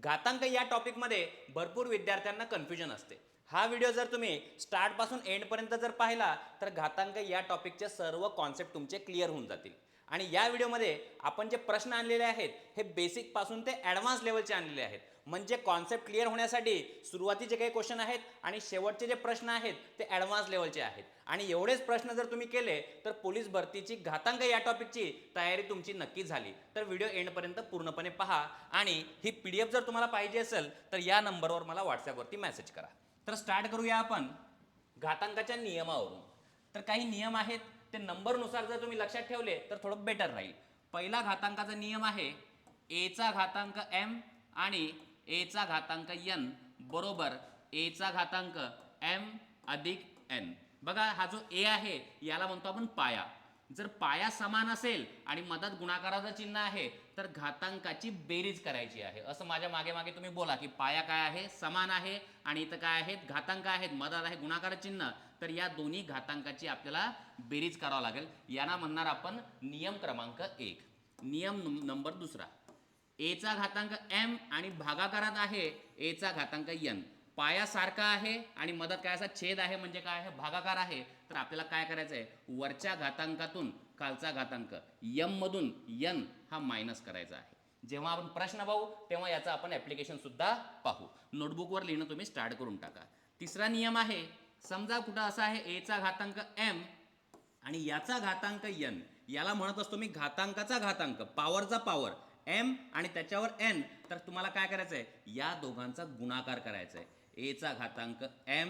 घातांक या टॉपिकमध्ये भरपूर विद्यार्थ्यांना कन्फ्युजन असते. हा व्हिडिओ जर तुम्ही स्टार्टपासून एंडपर्यंत जर पाहिला तर घातांक या टॉपिकचे सर्व कॉन्सेप्ट तुमचे क्लिअर होऊन जातील. आणि या व्हिडिओमध्ये आपण जे प्रश्न आणलेले आहेत हे बेसिकपासून ते ॲडव्हान्स लेवलचे आणलेले आहेत. म्हणजे कॉन्सेप्ट क्लिअर होण्यासाठी सुरुवातीचे काही क्वेश्चन आहेत आणि शेवटचे जे प्रश्न आहेत ते ॲडव्हान्स लेवलचे आहेत. आणि एवढेच प्रश्न जर तुम्ही केले तर पोलीस भरतीची घातांक या टॉपिकची तयारी तुमची नक्की झाली. तर व्हिडिओ एंडपर्यंत पूर्णपणे पहा आणि ही PDF जर तुम्हाला पाहिजे असेल तर या नंबरवर मला व्हॉट्सॲपवरती मेसेज करा. तर स्टार्ट करूया आपण घातांकाच्या नियमावरून. तर काही नियम आहेत ते नंबरनुसार जर तुम्ही लक्षात ठेवले तर थोडं बेटर राहील. पहिला घातांकाचा नियम आहे a चा घातांक m आणि a चा घातांक n बरोबर a चा घातांक m अधिक n. बघा हा जो a आहे याला म्हणतो आपण पाया. जर पाया समान असेल आणि मधात गुणाकाराचं चिन्ह आहे तर घातांकाची बेरीज करायची आहे. असं माझ्या मागे मागे तुम्ही बोला की पाया काय आहे, समान आहे आणि इथं काय आहेत, घातांक आहेत, मधात आहे गुणाकार चिन्ह. तर या दोन्ही घातांकाची आपल्याला बेरीज करावं लागेल. यांना म्हणणार आपण नियम क्रमांक 1. नियम नंबर दुसरा, a चा घातांक m आणि भागाकारात आहे a चा घातांक n. पाया सारखा आहे आणि मधात काय असा छेद आहे म्हणजे काय आहे, भागाकार आहे. तर आपल्याला काय करायचं आहे, वरच्या घातांकातून खालचा घातांक m मधून n हा मायनस करायचा आहे. जेव्हा आपण प्रश्न पाहू तेव्हा याचं आपण ॲप्लिकेशन सुद्धा पाहू. नोटबुकवर लिहिणं तुम्ही स्टार्ट करून टाका. तिसरा नियम आहे, समजा कुठं असा आहे a चा घातांक m आणि याचा घातांक n. याला म्हणत असतो मी घातांकाचा घातांक, पॉवरचा पॉवर m आणि त्याच्यावर n. तर तुम्हाला काय करायचं आहे, या दोघांचा गुणाकार करायचा आहे. a चा घातांक m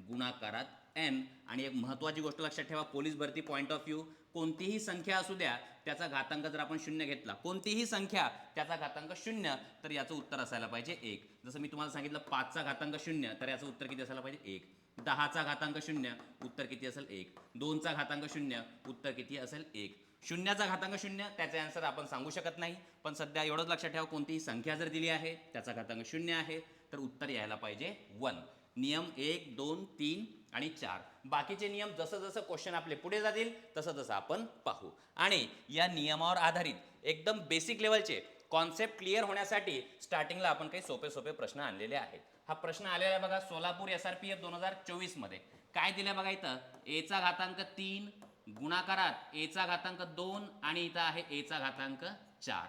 गुणाकारात n. आणि एक महत्त्वाची गोष्ट लक्षात ठेवा, पोलीस भरती पॉईंट ऑफ व्ह्यू, कोणतीही संख्या असू द्या त्याचा घातांक जर आपण 0 घेतला, कोणतीही संख्या त्याचा घातांक 0, तर याचं उत्तर असायला पाहिजे 1. जसं मी तुम्हाला सांगितलं 5चा घातांक 0 तर याचं उत्तर किती असायला पाहिजे 1. 10चा घातांक 0 उत्तर किती असेल 1. 2चा घातांक 0 उत्तर किती असेल 1. 0चा घातांक 0 त्याचे आन्सर आपण सांगू शकत नाही, पण सध्या एवढंच लक्षात ठेवा, कोणतीही संख्या जर दिली आहे त्याचा घातांक 0 आहे तर उत्तर यायला पाहिजे 1. नियम 1, 2, 3 आणि 4. बाकीचे नियम जसं जसं क्वेश्चन आपले पुढे जातील तसं तसं आपण पाहू. आणि या नियमावर आधारित एकदम बेसिक लेवलचे कॉन्सेप्ट क्लिअर होण्यासाठी स्टार्टिंगला आपण काही सोपे सोपे प्रश्न आणलेले आहेत. हा प्रश्न आलेला आहे बघा सोलापूर SRPF 2024 मध्ये. काय दिलं बघा इथं, a चा घातांक 3 गुणाकारात a चा घातांक 2 आणि इथं आहे a चा घातांक 4.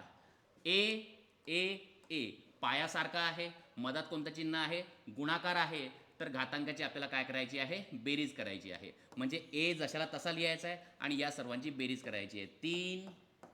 a पायासारखा आहे, मधात कोणतं चिन्ह आहे, गुणाकार आहे. तर घातांकाची आपल्याला काय करायची आहे, बेरीज करायची आहे. म्हणजे a जशाला तसा लिहायचा आहे आणि या सर्वांची बेरीज करायची आहे. 3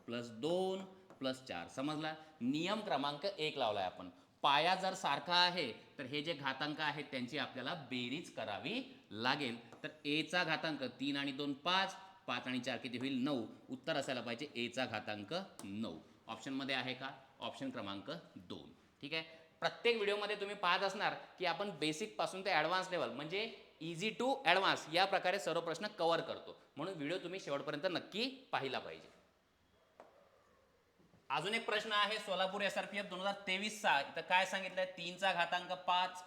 + 2 + 4. समजला. नियम क्रमांक 1 लावलाय आपण. पाया जर सारखा आहे तर हे जे घातांक आहेत त्यांची आपल्याला बेरीज करावी लागेल. तर a चा घातांक 3 आणि 2 5, 5 आणि 4 किती होईल 9. उत्तर असायला पाहिजे a चा घातांक 9. ऑप्शनमध्ये आहे का, ऑप्शन क्रमांक 2. ठीक आहे. प्रत्येक व्हिडिओमध्ये तुम्ही पाहत असणार की आपण बेसिक पासून ते ॲडव्हान्स लेवल म्हणजे इझी टू ॲडव्हान्स या प्रकारे सर्व प्रश्न कव्हर करतो. म्हणून व्हिडिओ तुम्ही शेवटपर्यंत नक्की पाहिला पाहिजे. अजून एक प्रश्न आहे सोलापूर SRPF 2023चा. इथं काय सांगितलंय, 3चा घातांक 5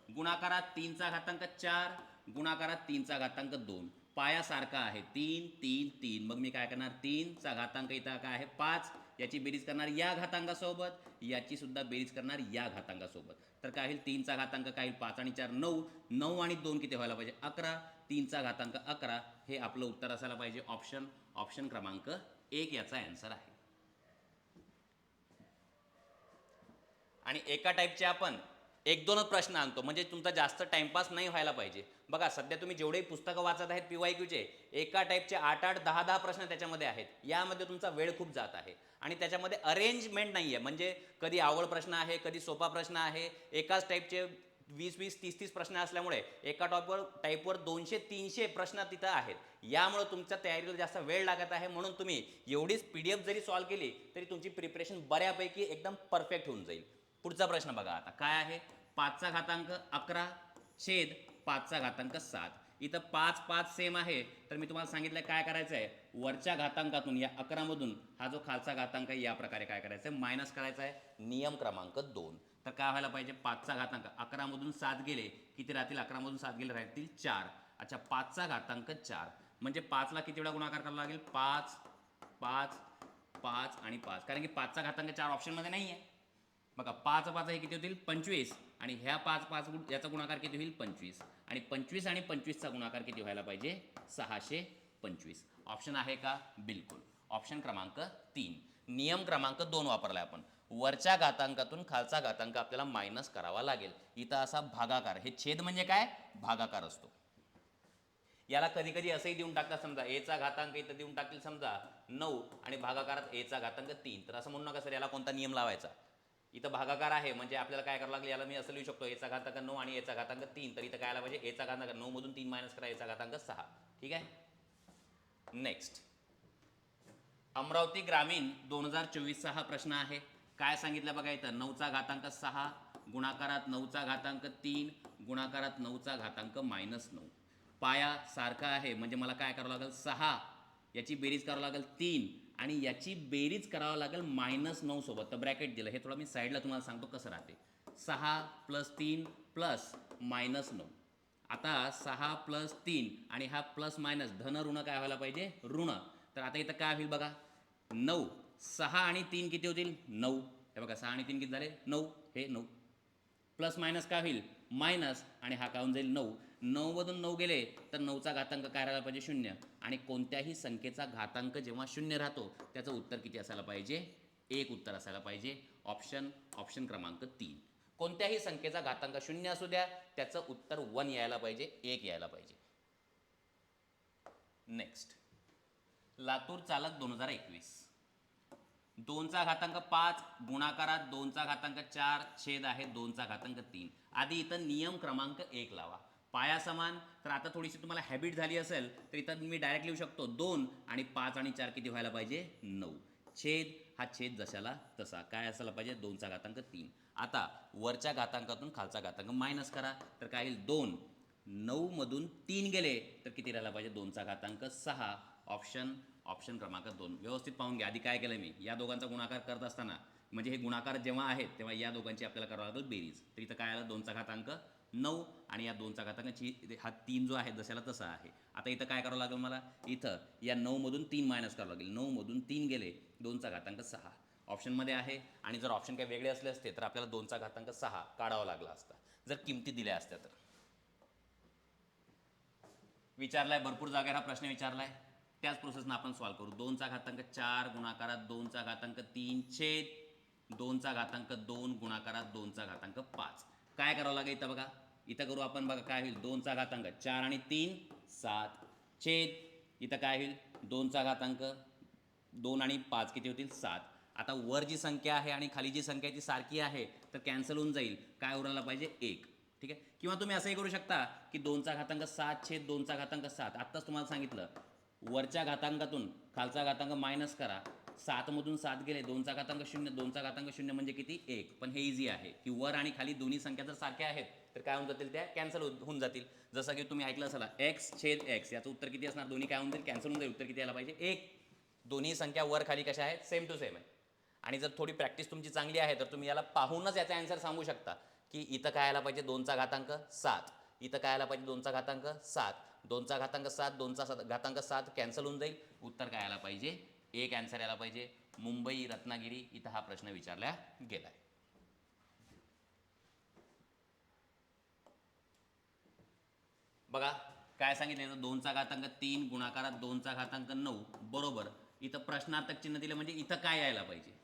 गुणाकारात 3चा घातांक 4 गुणाकारात 3चा घातांक 2. पाया सारखा आहे 3 3 3. मग मी काय करणार, 3चा घातांक इथं काय आहे 5, याची बेरीज करणार या घातांकासोबत, याची सुद्धा बेरीज करणार या घातांकासोबत. तर काय होईल, 3चा घातांक काय होईल 5 आणि 4 9. 9 आणि 2 किती व्हायला पाहिजे 11. 3चा घातांक 11 हे आपलं उत्तर असायला पाहिजे ऑप्शन क्रमांक 1 याचा आन्सर आहे. आणि एका टाईपचे आपण 1-2च प्रश्न आणतो म्हणजे तुमचा जास्त टाइमपास नाही व्हायला पाहिजे. बघा सध्या तुम्ही जेवढेही पुस्तकं वाचत आहेत PYQचे, एका टाईपचे 8-8, 10-10 प्रश्न त्याच्यामध्ये आहेत. यामध्ये तुमचा वेळ खूप जात आहे आणि त्याच्यामध्ये अरेंजमेंट नाही आहे. म्हणजे कधी अवघड प्रश्न आहे, कधी सोपा प्रश्न आहे. एकाच टाईपचे 20-20, 30-30 प्रश्न असल्यामुळे एका टाईपवर 200-300 प्रश्न तिथं आहेत. यामुळे तुमच्या तयारीला जास्त वेळ लागत आहे. म्हणून तुम्ही एवढीच PDF जरी सॉल्व केली तरी तुमची प्रिपरेशन बऱ्यापैकी एकदम परफेक्ट होऊन जाईल. पुढचा प्रश्न बघा आता काय आहे, 5चा घातांक 11 छेद 5चा घातांक 7. इथं 5 5 सेम आहे. तर मी तुम्हाला सांगितलं काय करायचं आहे, वरच्या घातांकातून या 11 मधून हा जो खालचा घातांक आहे या प्रकारे काय करायचं आहे, मायनस करायचा आहे. नियम क्रमांक 2. तर काय व्हायला पाहिजे, 5चा घातांक 11 मधून 7 गेले किती राहतील, 11 मधून 7 गेले राहतील 4. अच्छा, 5चा घातांक 4 म्हणजे 5ला किती वेळा गुणाकार करावा लागेल, 5 5 5 आणि 5. कारण की 5चा घातांक 4 ऑप्शनमध्ये नाही आहे. बघा 5 5 हे किती होतील 25 आणि ह्या 5 5 याचा गुणाकार किती होईल 25 आणि 25 आणि 25चा गुणाकार किती व्हायला पाहिजे 625. ऑप्शन आहे का बिलकुल. ऑप्शन क्रमांक 3. नियम क्रमांक 2 वापरलाय आपण. वरच्या घातांकातून खालचा घातांक आपल्याला मायनस करावा लागेल. इथं असा भागाकार, हे छेद म्हणजे काय भागाकार असतो. याला कधी कधी असंही देऊन टाकतात, समजा एचा घातांक इथं देऊन टाकतील समजा 9 आणि भागाकारात एचा घातांक 3, तर असं म्हणू नका सर याला कोणता नियम लावायचा. इथं भागाकार आहे म्हणजे आपल्याला काय करावं लागेल, याला मी असं लिहू शकतो एचा घातांक 9 आणि एचा घातांक 3, तर इथं काय आला पाहिजे एचा घातांक 9 मधून 3 मायनस करा एचा घातांक 6. ठीक आहे. नेक्स्ट अमरावती ग्रामीण 2024चा हा प्रश्न आहे. काय सांगितलं बघा इथं 9चा घातांक 6 गुणाकारात 9चा घातांक 3 गुणाकारात 9चा घातांक -9. पाया सारखा आहे म्हणजे मला काय करावं लागेल 6 याची बेरीज करावं लागेल 3 आणि याची बेरीज करावं लागेल -9 सोबत. तर ब्रॅकेट दिलं, हे थोडं मी साईडला तुम्हाला सांगतो कसं राहते. 6 + 3 + -9. आता 6 + 3 आणि हा प्लस मायनस धन ऋण काय व्हायला पाहिजे ऋण. तर आता इथं काय होईल बघा 9 6 आणि 3 किती होतील 9. हे बघा 6 आणि 3 किती झाले 9, हे 9 प्लस मायनस काय होईल मायनस आणि हा काय होऊन जाईल 9. 9 मधून 9 गेले तर 9चा घातांक काय राहायला पाहिजे 0 आणि कोणत्याही संख्येचा घातांक जेव्हा 0 राहतो त्याचं उत्तर किती असायला पाहिजे 1 उत्तर असायला पाहिजे. ऑप्शन क्रमांक 3. कोणत्याही संख्येचा घातांक 0 असू द्या त्याचं उत्तर 1 यायला पाहिजे 1 यायला पाहिजे. नेक्स्ट लातूर चालक 2021. 2चा घातांक 5 गुणाकारात 2चा घातांक 4 छेद आहे 2चा घातांक 3. आधी इथं नियम क्रमांक 1 लावा. पाया समान, तर आता थोडीशी तुम्हाला हॅबिट झाली असेल तर इथं मी डायरेक्ट लिहू शकतो 2 आणि 5 आणि 4 किती व्हायला पाहिजे 9. छेद हा छेद जशाला तसा काय असायला पाहिजे 2चा घातांक 3. आता वरच्या घातांकातून खालचा घातांक मायनस करा तर काय येईल 2. 9 मधून 3 गेले तर किती राहिला पाहिजे 2चा घातांक 6. ऑप्शन क्रमांक 2. व्यवस्थित पाहून घ्या. आधी काय केलं मी या दोघांचा गुणाकार करत असताना म्हणजे हे गुणाकार जेव्हा आहेत तेव्हा या दोघांची आपल्याला करावं लागेल बेरीज. तर इथं काय आलं 2चा घातांक 9 आणि या 2चा घातांक हा 3 जो आहे जशाला तसा आहे. आता इथं काय करावं लागेल मला इथं या 9 मधून 3 मायनस करावं लागेल. 9 मधून 3 गेले 2चा घातांक 6 ऑप्शनमध्ये आहे आणि जर ऑप्शन काही वेगळे असले असते तर आपल्याला 2चा घातांक 6 काढावा लागला असता जर किमती दिल्या असत्या तर. विचारलाय भरपूर जागेवर हा प्रश्न विचारलाय. त्याच प्रोसेसनं आपण सॉल्व्ह करू. 2चा घातांक 4 गुणाकारात 2चा घातांक 3 छेद 2चा घातांक 2 गुणाकारात 2चा घातांक 5. काय करावं लागेल इथं बघा इथं करू आपण बघा काय होईल 2चा घातांक 4 आणि 3 7 छेद इथं काय होईल 2चा घातांक 2 आणि 5 किती होतील 7. आता वर जी संख्या आहे आणि खाली जी संख्या ती सारखी आहे तर कॅन्सल होऊन जाईल. काय उरायला पाहिजे 1. ठीक आहे. किंवा तुम्ही असंही करू शकता की 2चा घातांक 7 छेद 2चा घातांक 7. आत्ताच तुम्हाला सांगितलं वरच्या घातांकातून खालचा घातांक मायनस करा. 7 मधून 7 गेले 2चा घातांक 0 2चा घातांक 0 म्हणजे किती 1. पण हे इझी आहे की वर आणि खाली दोन्ही संख्या जर सारख्या आहेत तर काय होऊन जातील त्या कॅन्सल होऊन जातील. जसं की तुम्ही ऐकलं असाल x छेद x याचं उत्तर किती असणार दोन्ही काय होऊन जाईल कॅन्सल होऊन जाईल. उत्तर किती यायला पाहिजे 1. दोन्ही संख्या वर खाली कशा आहेत सेम टू सेम आहे. आणि जर थोडी प्रॅक्टिस तुमची चांगली आहे तर तुम्ही याला पाहूनच याचा आन्सर सांगू शकता की इथं काय यायला पाहिजे 2चा घातांक 7 इथं काय यायला पाहिजे 2चा घातांक 7 2चा घातांक 7 2चा घातांक 7 कॅन्सल होऊन जाईल. उत्तर काय यायला पाहिजे 1 आन्सर यायला पाहिजे. मुंबई रत्नागिरी इथं हा प्रश्न विचारला गेलाय. बघा काय सांगितलं 2चा घातांक 3 गुणाकारात 2चा घातांक 9 बरोबर. इथं प्रश्नार्थक चिन्ह दिलं म्हणजे इथं काय यायला पाहिजे.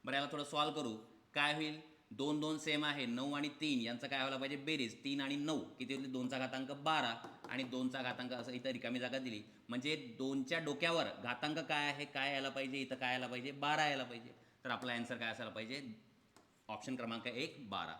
बरं याला थोडं सॉल्व करू. काय होईल 2 2 सेम आहे 9 आणि 3 यांचं काय व्हायला पाहिजे बेरीज 3 आणि 9 किती होती 2चा घातांक 12 आणि 2चा घातांक असं इथं रिकामी जागा दिली म्हणजे 2च्या डोक्यावर घातांक काय आहे काय यायला पाहिजे इथं काय यायला पाहिजे 12 यायला पाहिजे. तर आपला आन्सर काय असायला पाहिजे ऑप्शन क्रमांक 1 12.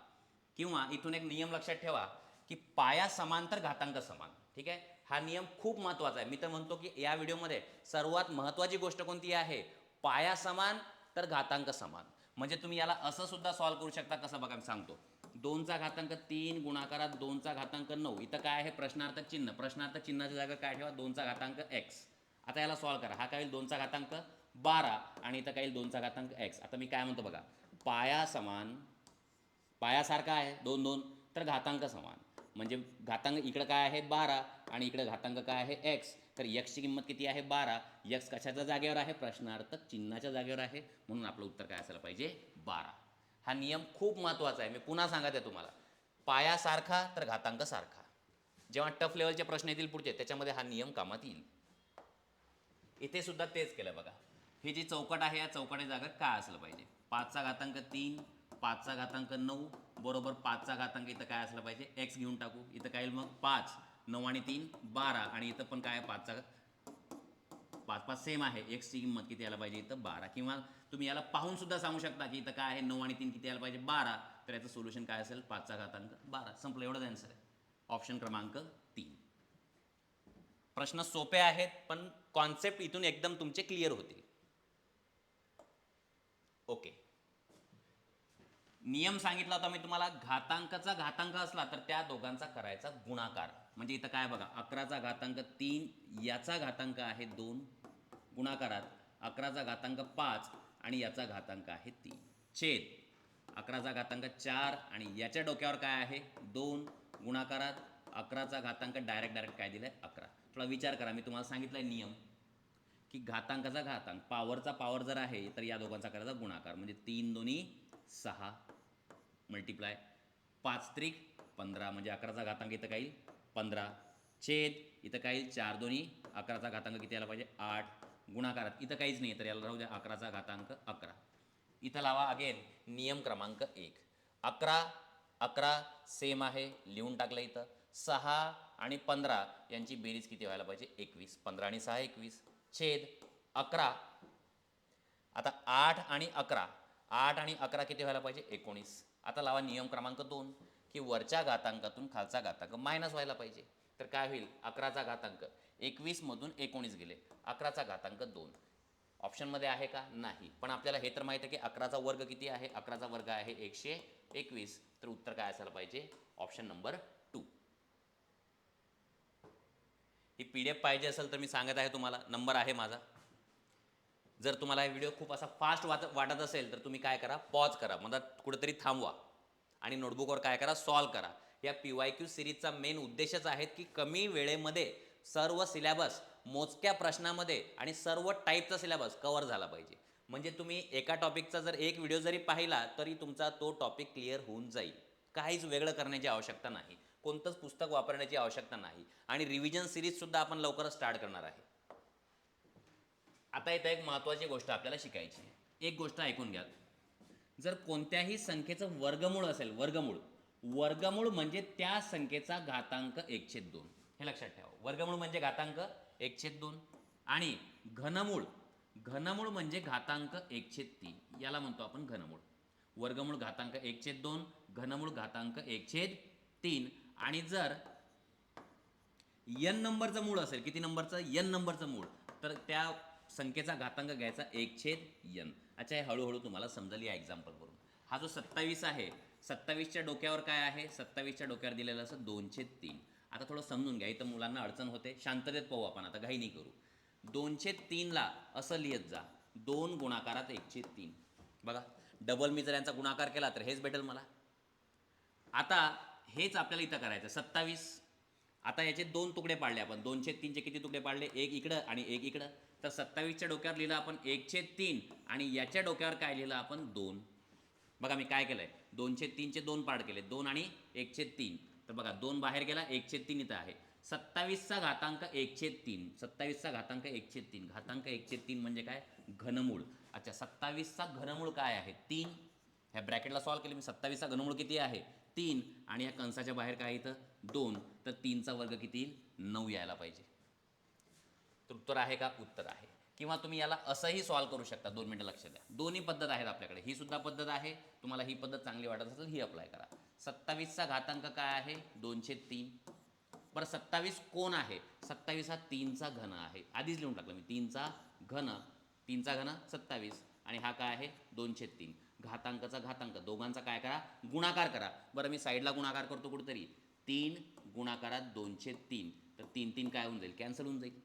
किंवा इथून एक नियम लक्षात ठेवा की पाया समान तर घातांक समान. ठीक आहे. हा नियम खूप महत्त्वाचा आहे. मी तर म्हणतो की या व्हिडिओमध्ये सर्वात महत्त्वाची गोष्ट कोणती आहे पाया समान तर घातांक समान. म्हणजे तुम्ही याला असं सुद्धा सॉल्व्ह करू शकता कसं बघा मी सांगतो. 2चा घातांक 3 गुणाकारात 2चा घातांक 9 इथं काय आहे प्रश्नार्थक चिन्ह. प्रश्नार्थक चिन्हाच्या जागा काय ठेवा 2चा घातांक x. आता याला सॉल्व्ह करा. हा काय होईल 2चा घातांक 12 आणि इथं काय येईल 2चा घातांक x. आता मी काय म्हणतो बघा पाया समान पायासारखा आहे 2 2 तर घातांक समान म्हणजे घातांक इकडं काय आहे 12 आणि इकडे घातांक काय आहे x. तर x ची किंमत किती आहे 12. x कशाच्या जागेवर आहे प्रश्नार्थक चिन्हाच्या जागेवर आहे म्हणून आपलं उत्तर काय असायला पाहिजे 12. हा नियम खूप महत्त्वाचा आहे, मी पुन्हा सांगत आहे तुम्हाला. पाया सारखा तर घातांक सारखा. जेव्हा टफ लेवलचे प्रश्न येतील पुढचे त्याच्यामध्ये हा नियम कामात येईल. इथे सुद्धा तेच केलं बघा. ही जी चौकट आहे या चौकटी जागा काय असलं पाहिजे? 5चा घातांक 3, 5चा घातांक 9 बरोबर 5चा घातांक इथं काय असलं पाहिजे? x घेऊन टाकू. इथं काय येईल मग? 5, 9 आणि 3 12 आणि इथं पण काय 5चा 5 5 सेम आहे. एक्सची किंमत किती यायला पाहिजे? इथं 12. किंवा तुम्ही याला पाहून सुद्धा सांगू शकता की इथं काय आहे 9 आणि 3 किती यायला पाहिजे? 12. तर याचं सोल्युशन काय असेल? 5चा घातांक 12. संपलं, एवढंच आन्सर आहे. ऑप्शन क्रमांक 3. प्रश्न सोपे आहेत पण कॉन्सेप्ट इथून एकदम तुमचे क्लिअर होतील. ओके, नियम सांगितला होता मी तुम्हाला. घातांकाचा घातांक असला तर त्या दोघांचा करायचा गुणाकार. म्हणजे इथं काय बघा, 11चा घातांक 3 याचा घातांक आहे 2 गुणाकारात 11चा घातांक 5 आणि याचा घातांक आहे 3 छेद 11चा घातांक 4 आणि याच्या डोक्यावर काय आहे 2 गुणाकारात 11चा घातांक डायरेक्ट काय दिलाय 11. थोडा विचार करा, मी तुम्हाला सांगितलंय नियम की घातांकाचा घातांक पॉवरचा पॉवर जर आहे तर या दोघांचा करायचा गुणाकार. म्हणजे 3 दोन्ही 6 मल्टिप्लाय 5 त्रिक 15 म्हणजे 11चा घातांक इथं काय येईल 15 छेद इथं काय येईल 4 दोन्ही 11चा घातांक किती यायला पाहिजे 8 गुणाकारात इथं काहीच नाही तर याला राहू द्या 11चा घातांक 11. इथं लावा अगेन नियम क्रमांक 1. 11 11 सेम आहे लिहून टाकलं इथं. 6 आणि 15 यांची बेरीज किती व्हायला पाहिजे 21. 15 आणि 6 21 छेद 11. आता 8 आणि 11 8 आणि 11 किती व्हायला पाहिजे 19. आता लावा नियम क्रमांक 2 की वरच्या घातांकातून खालचा घातांक मायनस व्हायला पाहिजे. तर काय होईल 11चा घातांक 21 मधून 19 गेले 11चा घातांक 2. ऑप्शनमध्ये आहे का? नाही. पण आपल्याला हे तर माहिती आहे की 11चा वर्ग किती आहे? 11चा वर्ग आहे 121. तर उत्तर काय असायला पाहिजे? Option number 2. ही PDF पाहिजे असेल तर मी सांगत आहे तुम्हाला, नंबर आहे माझा. जर तुम्हाला हा व्हिडिओ खूप असा फास्ट वाटत असेल तर तुम्ही काय करा, पॉज करा, मधात कुठेतरी थांबवा आणि नोटबुकवर काय करा, सॉल्व करा. या PYQ सिरीजचा मेन उद्देशच आहे की कमी वेळेमध्ये सर्व सिलेबस मोजक्या प्रश्नामध्ये आणि सर्व टाईपचा सिलेबस कव्हर झाला पाहिजे. म्हणजे तुम्ही एका टॉपिकचा जर एक व्हिडिओ जरी पाहिला तरी तुमचा तो टॉपिक क्लिअर होऊन जाईल. काहीच वेगळं करण्याची आवश्यकता नाही, कोणतंच पुस्तक वापरण्याची आवश्यकता नाही. आणि रिव्हिजन सिरीजसुद्धा आपण लवकरच स्टार्ट करणार आहे. आता इथं एक महत्त्वाची गोष्ट आपल्याला शिकायची आहे. एक गोष्ट ऐकून घ्या. जर कोणत्याही संख्येचं वर्गमूळ असेल, वर्गमूळ म्हणजे त्या संख्येचा घातांक 1/2. हे लक्षात ठेवा. वर्गमूळ म्हणजे घातांक 1/2 आणि घनमूळ म्हणजे घातांक 1/3. याला म्हणतो आपण घनमूळ. वर्गमूळ घातांक 1/2, घनमूळ घातांक 1/3. आणि जर n नंबरचं मूळ असेल, किती नंबरचं? n नंबरचं मूळ, तर त्या संख्येचा घातांक घ्यायचा 1/n. अच्छा, हे हळूहळू तुम्हाला समजेल या एक्झाम्पलवरून. हा जो 27 आहे, 27च्या डोक्यावर काय आहे? 27च्या डोक्यावर दिलेलं असं 2/3. आता थोडं समजून घ्या, इथं मुलांना अडचण होते. शांततेत पाहू आपण, आता घाई नाही करू. 2/3ला असं लिहित जा 2 गुणाकारात 1/3. बघा, डबल मी जर यांचा गुणाकार केला तर हेच भेटेल मला. आता हेच आपल्याला इथं करायचं 27. आता याचे 2 तुकडे पाडले आपण. 2/3चे किती तुकडे पाडले? एक इकडं आणि एक इकडं. तर 27च्या डोक्यावर लिहिलं आपण 1/3 आणि याच्या डोक्यावर काय लिहिलं आपण 2. बघा मी काय केलंय, 2/3चे 2 पार्ट केले, 2 आणि 1/3. तर बघा 2 बाहेर गेला, 1/3 इथं आहे. 27चा घातांक 1/3. 27चा घातांक 1/3. घातांक 1/3 म्हणजे काय? घनमूळ. अच्छा, 27चा घनमूळ काय आहे? 3. ह्या ब्रॅकेटला सॉल्व केले मी. 27चा घनमूळ किती आहे? 3. आणि या कंसाच्या बाहेर काय इथं 2. तर 3चा वर्ग किती येईल? 9 यायला पाहिजे. तर उत्तर आहे का? उत्तर आहे. किंवा तुम्ही याला असंही सॉल्व करू शकता. 2 मिनिटं लक्ष द्या. दोन्ही पद्धत आहेत आपल्याकडे. ही सुद्धा पद्धत आहे. तुम्हाला ही पद्धत चांगली वाटत असेल ही अप्लाय करा. 27चा घातांक काय आहे? 2/3. बरं 27 कोण आहे? 27 हा 3चा घन आहे. आधीच लिहून टाकलं मी. 3चा घन 27 आणि हा काय आहे? 2/3. घातांकाचा घातांक दोघांचा काय करा? गुणाकार करा. बरं मी साईडला गुणाकार करतो कुठेतरी. 3 गुणाकारात 2/3. तर 3 3 काय होऊन जाईल? कॅन्सल होऊन जाईल.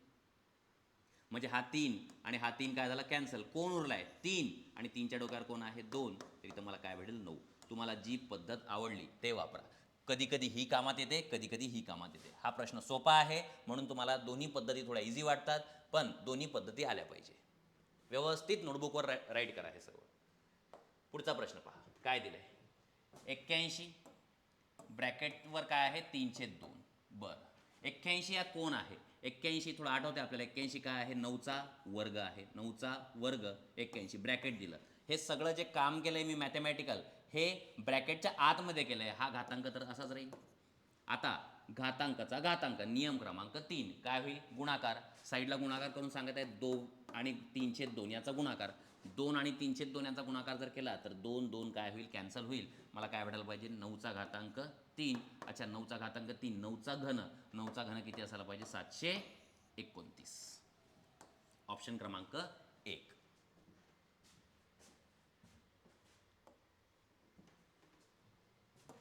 म्हणजे हा 3 आणि हा 3 काय झाला? कॅन्सल. कोण उरलाय? 3 आणि 3च्या डोक्यावर कोण आहे? 2. तर इथं मला काय भेटेल? 9. तुम्हाला जी पद्धत आवडली ते वापरा. कधी कधी ही कामात येते, कधी कधी ही कामात येते. हा प्रश्न सोपा आहे म्हणून तुम्हाला दोन्ही पद्धती थोड्या इझी वाटतात, पण दोन्ही पद्धती आल्या पाहिजे. व्यवस्थित नोटबुकवर राईट करा हे सर्व. पुढचा प्रश्न पहा. काय दिलंय 81, ब्रॅकेटवर काय आहे 3/2. बरं 81 हा कोण आहे? 81 थोडं आठवते आपल्याला. 81 काय आहे? 9चा वर्ग आहे. 9चा वर्ग 81 ब्रॅकेट दिलं. हे सगळं जे काम केलं आहे मी मॅथमॅटिकल, हे ब्रॅकेटच्या आतमध्ये केलं आहे. हा घातांक तर असाच राहील. आता घातांकाचा घातांक नियम क्रमांक 3 काय होईल? गुणाकार. साईडला गुणाकार करून सांगत आहे 2 आणि 3/2 याचा गुणाकार. 2 आणि 3/2 यांचा गुणाकार जर केला तर 2 2 काय होईल? कॅन्सल होईल. मला काय भेटायला पाहिजे? 9चा घातांक 3. अच्छा 9चा घातांक 3, 9चा घन. 9चा घन किती असायला पाहिजे? 729. ऑप्शन क्रमांक 1.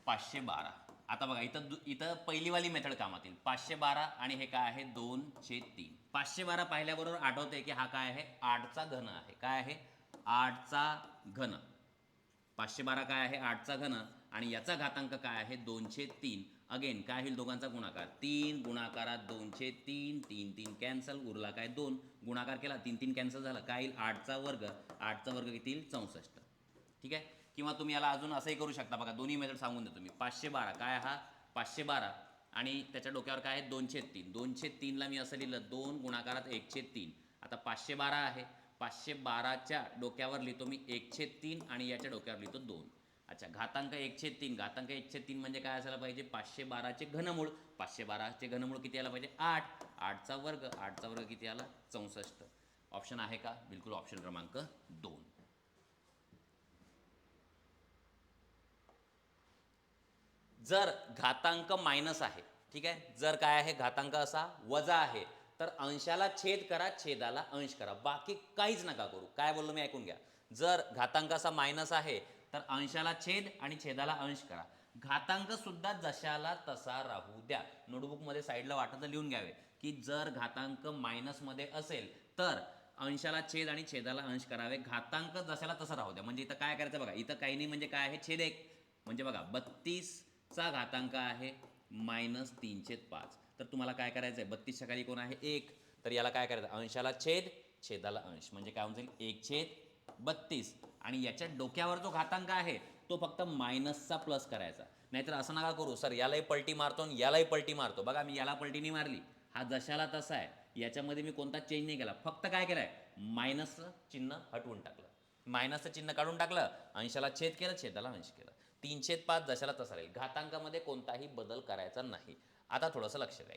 $512. आता बघा इथं पहिलीवाली मेथड कामात येईल. 512 आणि हे काय आहे? 2/3. 512 पाहिल्याबरोबर आठवते की हा काय आहे? 8चा घन आहे. काय आहे? 8चा घन. 512 काय आहे? 8चा घन आणि याचा घातांक काय आहे? 2/3. अगेन काय होईल? दोघांचा गुणाकार. 3 गुणाकारात 2/3. 3 3 कॅन्सल. उरला काय? 2. गुणाकार केला 3 3 कॅन्सल झालं. काय येईल? 8चा वर्ग. 8चा वर्ग किती येईल? 64. ठीक आहे. किंवा तुम्ही याला अजून असंही करू शकता. बघा दोन्ही मेथड सांगून देतो मी. 512 काय? हा 512 आणि त्याच्या डोक्यावर काय आहे? 2/3. 2/3ला मी असं लिहिलं 2 गुणाकारात 1/3. आता 512 आहे. 512च्या डोक्यावर लिहितो मी 1/3 आणि याच्या डोक्यावर लिहितो 2. अच्छा घातांक 1/3. घातांक 1/3 म्हणजे काय असायला पाहिजे? 512चे घनमूळ. 512चे घनमूळ किती यायला पाहिजे? 8. 8चा वर्ग. 8चा वर्ग किती आला? 64. ऑप्शन आहे का? बिलकुल ऑप्शन क्रमांक 2. जर घातांक मायनस आहे, ठीक आहे, जर काय आहे? घातांक असा वजा आहे, तर अंशाला छेद करा, छेदाला अंश करा. बाकी काहीच नका करू. काय बोललो मी? ऐकून घ्या. जर घातांक असा मायनस आहे तर अंशाला छेद आणि छेदाला अंश करा. घातांक सुद्धा जशाला तसा राहू द्या. नोटबुकमध्ये साईडला वाटतं लिहून घ्यावे की जर घातांक मायनसमध्ये असेल तर अंशाला छेद आणि छेदाला अंश करावे. घातांक जशाला तसा राहू द्या. म्हणजे इथं काय करायचं बघा. इथं काही नाही म्हणजे काय आहे? छेद 1. म्हणजे बघा 32चा घातांक आहे -3/5. तर तुम्हाला काय करायचं आहे? 32च्या खाली कोण आहे? 1. तर याला काय करायचं? अंशाला छेद, छेदाला अंश. म्हणजे काय होऊन जाईल? 1/32. आणि याच्या डोक्यावर जो घातांक आहे तो फक्त मायनसचा प्लस करायचा. नाहीतर असं नका करू सर यालाही पलटी मारतो आणि यालाही पलटी मारतो. बघा मी याला पलटी नाही मारली. हा जशाला तसा आहे. याच्यामध्ये मी कोणता चेंज नाही केला. फक्त काय केलं आहे? मायनसचं चिन्ह हटवून टाकलं. मायनसचं चिन्ह काढून टाकलं. अंशाला छेद केलं, छेदाला अंश केलं. 3/5 जशाला तसा राहील. घातांकामध्ये कोणताही बदल करायचा नाही. आता थोडंसं लक्ष द्या.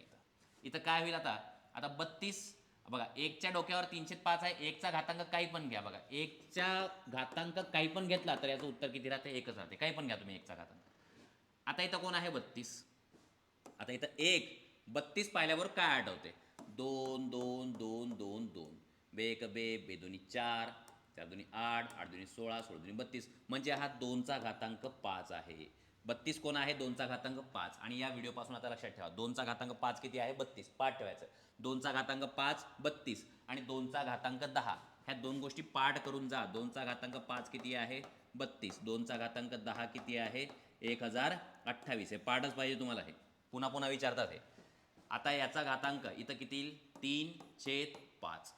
इथं काय होईल आता? आता 32 बघा 1च्या डोक्यावर 3/5 आहे. 1चा घातांक काही पण घ्या. बघा 1च्या घातांक काही पण घेतला तर याचं उत्तर किती राहते? 1च राहते. काही पण घ्या तुम्ही 1चा घातांक. आता इथं कोण आहे? 32. आता इथं 32 पाहिल्यावर काय आठवते? 2 2 2 2 2 बे 2 4 4 2 8 8 2 16 16 2 32 म्हणजे हा 2चा घातांक 5 आहे. 32 कोण आहे? 2चा घातांक 5. आणि या व्हिडिओपासून आता लक्षात ठेवा 2चा घातांक 5 किती आहे? 32. पाठ ठेवायचं. 2चा घातांक 5 32 आणि 2चा घातांक 10. ह्या दोन गोष्टी पाठ करून जा. 2चा घातांक 5 किती आहे? 32. 2चा घातांक 10 किती आहे? 1028. हे पाठच पाहिजे तुम्हाला. हे पुन्हा पुन्हा विचारतात हे. आता याचा घातांक इथं किती येईल? 3/5.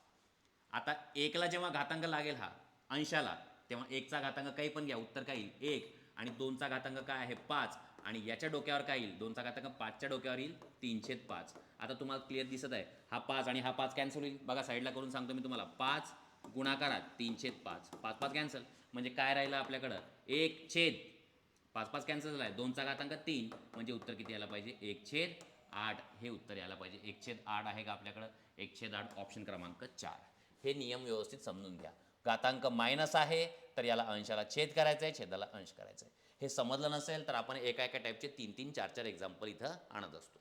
आता 1ला जेव्हा घातांक लागेल हा अंशाला तेव्हा 1चा घातांक काही पण घ्या. उत्तर काय येईल? 1. आणि 2चा घातांक काय आहे? 5. आणि याच्या डोक्यावर काय येईल? 2चा घातांक 5च्या डोक्यावर येईल 3/5. आता तुम्हाला क्लिअर दिसत आहे. हा 5 आणि हा 5 कॅन्सल होईल. बघा साईडला करून सांगतो मी तुम्हाला. 5 गुणाकारात 3/5. 5 5 कॅन्सल. म्हणजे काय राहिलं आपल्याकडं? 1/5 5 कॅन्सल झाला आहे. 2चा घातांक 3 म्हणजे उत्तर किती यायला पाहिजे? 1/8 हे उत्तर यायला पाहिजे. 1/8 आहे का आपल्याकडं? 1/8 ऑप्शन क्रमांक 4. हे नियम व्यवस्थित समजून घ्या. घातांक मायनस आहे तर याला अंशाला छेद करायचा आहे, छेदाला अंश करायचा आहे. हे समजलं नसेल तर आपण एका एका टाईपचे 3 4 4 एक्झाम्पल इथं आणत असतो.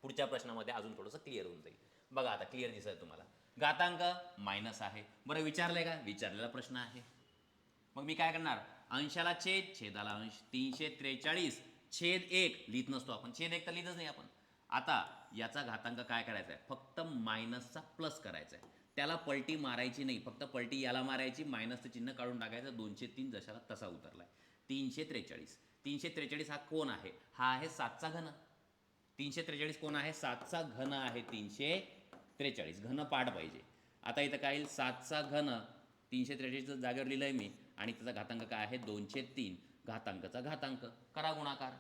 पुढच्या प्रश्नामध्ये अजून थोडंसं क्लिअर होऊन जाईल. बघा आता क्लिअर दिसेल तुम्हाला. घातांक मायनस आहे. बरं विचारलंय का? विचारलेला प्रश्न आहे. मग मी काय करणार? अंशाला छेद, छेदाला अंश. 343 छेद 1 लिहित नसतो आपण. छेद 1 तर लिहितच नाही आपण. आता याचा घातांक काय करायचा आहे? फक्त मायनसचा प्लस करायचा आहे. त्याला पलटी मारायची नाही. फक्त पलटी याला मारायची. मायनसचं चिन्ह काढून टाकायचं. 203 जशाला तसा उतरलाय. 343. 343 हा कोण आहे? हा आहे 7चा घन. 343 कोण आहे? 7चा घन आहे. 343 घन पाठ पाहिजे. आता इथं काय येईल? 7चा घन 343 जागेवर लिहिलंय मी आणि त्याचा घातांक काय आहे 2/3 घातांकाचा घातांक. करा गुणाकार.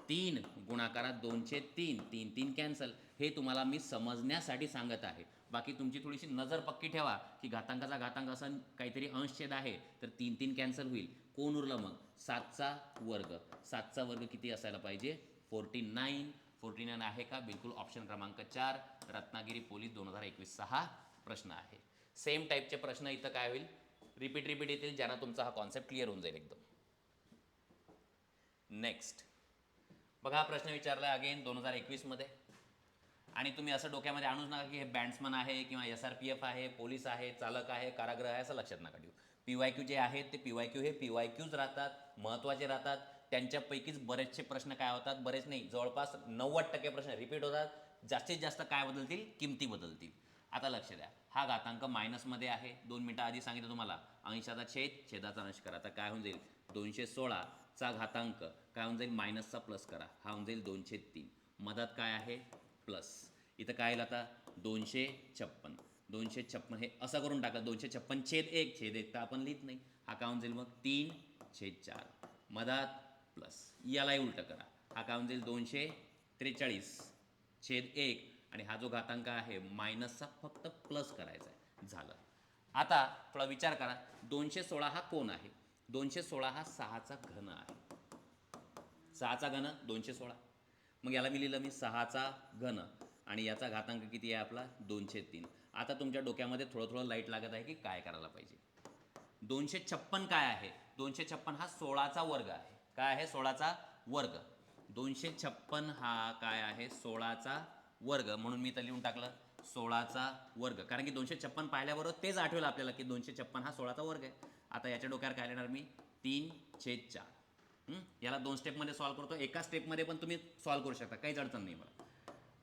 3 गुणाकारात 2/3 3 3 कॅन्सल. हे तुम्हाला मी समजण्यासाठी सांगत आहे. बाकी तुमची थोडीशी नजर पक्की ठेवा की घातांकाचा घातांक असं काहीतरी अंशछेद आहे तर 3 3 कॅन्सल होईल. कोण उरलं मग 7चा वर्ग. 7चा वर्ग किती असायला पाहिजे 49. 49 आहे का बिलकुल. ऑप्शन क्रमांक 4 रत्नागिरी पोलीस 2021 हा प्रश्न आहे. सेम टाईपचे प्रश्न इथं काय होईल रिपीट येतील ज्यांना तुमचा हा कॉन्सेप्ट क्लिअर होऊन जाईल एकदम. नेक्स्ट बघा हा प्रश्न विचारला अगेन 2021 मध्ये आणि तुम्ही असं डोक्यामध्ये आणूच नका की हे बँड्समन आहे किंवा SRPF आहे, पोलीस आहे, चालक आहे, कारागृह आहे असं लक्षात नका ठेवू. PYQ जे आहेत ते PYQ हे PYQच राहतात, महत्त्वाचे राहतात. त्यांच्यापैकीच बरेचसे प्रश्न काय होतात, बरेच नाही जवळपास 90% प्रश्न रिपीट होतात. जास्तीत जास्त काय बदलतील, किमती बदलतील. आता लक्ष द्या हा घातांक मायनसमध्ये आहे. 2 मिनटं आधी सांगितलं तुम्हाला अंशाचा छेदाचा अंश करा. आता काय होऊन जाईल 216चा घातांक काय होऊन जाईल मायनसचा प्लस करा. हा होऊन जाईल 203. मधात काय आहे प्लस. इथं काय येईल आता 256. 256 हे असं करून टाका 256/1 तर आपण लिहित नाही. हा काय होऊन जाईल मग 3/4 मधात प्लस. यालाही उलटं करा. हा काय होऊन जाईल 243/1 आणि हा जो घातांक आहे मायनसचा फक्त प्लस करायचा आहे. झालं. आता थोडा विचार करा 216 हा कोण आहे. 216 हा 6चा घन आहे. 6चा घन 216. मग याला मी लिहिलं 6चा घन आणि याचा घातांक किती आहे आपला 203. आता तुमच्या डोक्यामध्ये थोडं लाईट लागत आहे की काय करायला पाहिजे. 256 काय आहे 256 हा 16चा वर्ग आहे. काय आहे 16चा वर्ग. 256 हा काय आहे 16चा वर्ग म्हणून मी तर लिहून टाकलं 16चा वर्ग. कारण की 256 पाहिल्याबरोबर तेच आठवेल आपल्याला की 256 हा 16चा वर्ग आहे. आता याच्या डोक्यावर काय लिहिणार मी 3/4. याला 2 स्टेपमध्ये सॉल्व्ह करतो. एका स्टेपमध्ये पण तुम्ही सॉल्व्ह करू शकता काहीच अडचण नाही मला.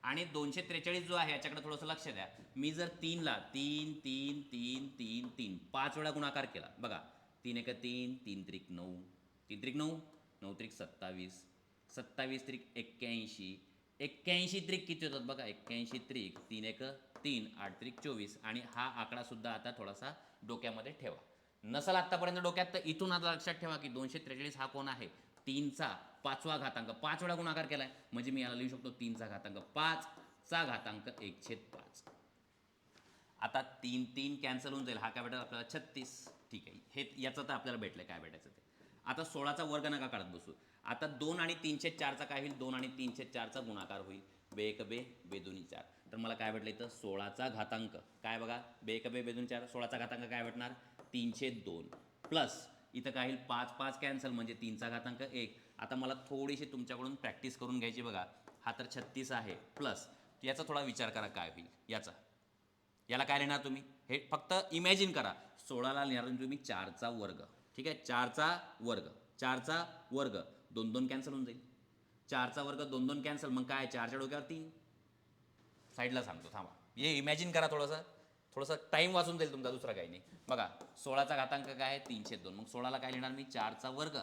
आणि 243 जो आहे याच्याकडे थोडंसं लक्ष द्या. मी जर 3ला 3 3 3 3 3 5 वेळा गुणाकार केला बघा 3 1 3 3 त्रिक 9 3 त्रिक 9 9 त्रिक 27 27 त्रिक 81 81 त्रिक किती होतात बघा 81 त्रिक 3 1 3 8 त्रिक 24 आणि हा आकडा सुद्धा आता थोडासा डोक्यामध्ये ठेवा. नसल आत्तापर्यंत डोक्यात तर इथून आता लक्षात ठेवा की 243 हा कोण आहे 3चा 5वा घातांक. 5 वेळा गुणाकार केलाय म्हणजे मी याला लिहू शकतो 3चा घातांक 5चा घातांक 1/5. आता 3 3 कॅन्सल होऊन जाईल. हा काय भेटेल आपल्याला 36. ठीक आहे हे याचं तर आपल्याला भेटलं काय भेटायचं ते. आता 16चा वर्ग नका काढत बसू. आता 2 आणि 3/4चा काय होईल 2 आणि 3/4चा गुणाकार होईल. बे 1 बे बे 2 4. तर मला काय भेटलं इथं 16चा घातांक काय बघा बे 1 बे बे 2 4. 16चा घातांक काय भेटणार 3/2 प्लस इथं काय होईल 5 5 कॅन्सल म्हणजे 3चा घातांक 1. आता मला थोडीशी तुमच्याकडून प्रॅक्टिस करून घ्यायची बघा. हा तर 36 आहे प्लस याचा थोडा विचार करा काय होईल याचा. याला काय लिहिणार तुम्ही हे फक्त इमॅजिन करा. 16ला लिहिणार तुम्ही 4चा वर्ग. ठीक आहे 4चा वर्ग 4चा वर्ग 2 2 कॅन्सल होऊन जाईल. 4चा वर्ग 2 2 कॅन्सल मग काय 4च्या डोक्यावर 3. साईडला सांगतो थांबा. हे इमॅजिन करा थोडंसं टाईम वाचून जाईल तुमचा दुसरा काही नाही. बघा 16चा घातांक काय आहे 3/2 मग 16ला काय लिहिणार मी 4चा वर्ग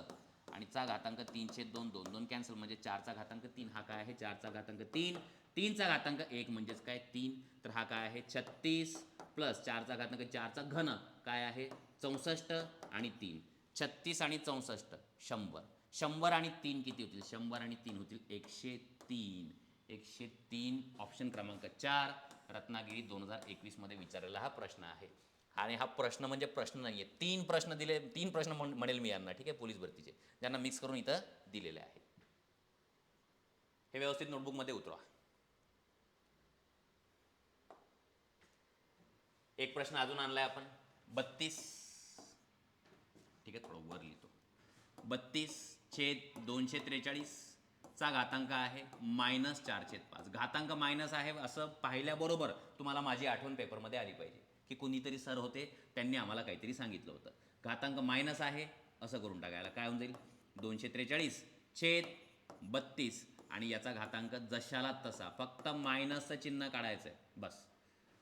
आणि चा घातांक 3/2 2 2 कॅन्सल म्हणजे 4चा घातांक 3. हा काय आहे 4चा घातांक 3. 3चा घातांक 1 म्हणजेच काय 3. तर हा काय आहे 36 प्लस 4चा घातांक 4चा घन काय आहे 64 आणि 3. 36 आणि 64 100. 100 आणि 3 किती होतील 100 आणि 3 होतील 103. 103 ऑप्शन क्रमांक 4 रत्नागिरी 2021 मध्ये विचारलेला हा प्रश्न आहे. आणि हा प्रश्न म्हणजे प्रश्न नाही आहे 3 प्रश्न दिले 3 प्रश्न म्हणेल मी यांना. ठीक आहे पोलीस भरतीचे ज्यांना मिक्स करून इथं दिलेले आहे. हे व्यवस्थित नोटबुकमध्ये उतरवा. एक प्रश्न अजून आणलाय आपण 32. ठीक आहे थोडं वर लिहितो 32/243 चा घातांक आहे -4/5. घातांक मायनस आहे असं पाहिल्याबरोबर तुम्हाला माझी आठवण पेपरमध्ये आली पाहिजे की कुणीतरी सर होते त्यांनी आम्हाला काहीतरी सांगितलं होतं. घातांक मायनस आहे असं करून टाकायला काय होऊन जाईल 243/32 आणि याचा घातांक जशाला तसा फक्त मायनसचं चिन्ह काढायचं आहे बस.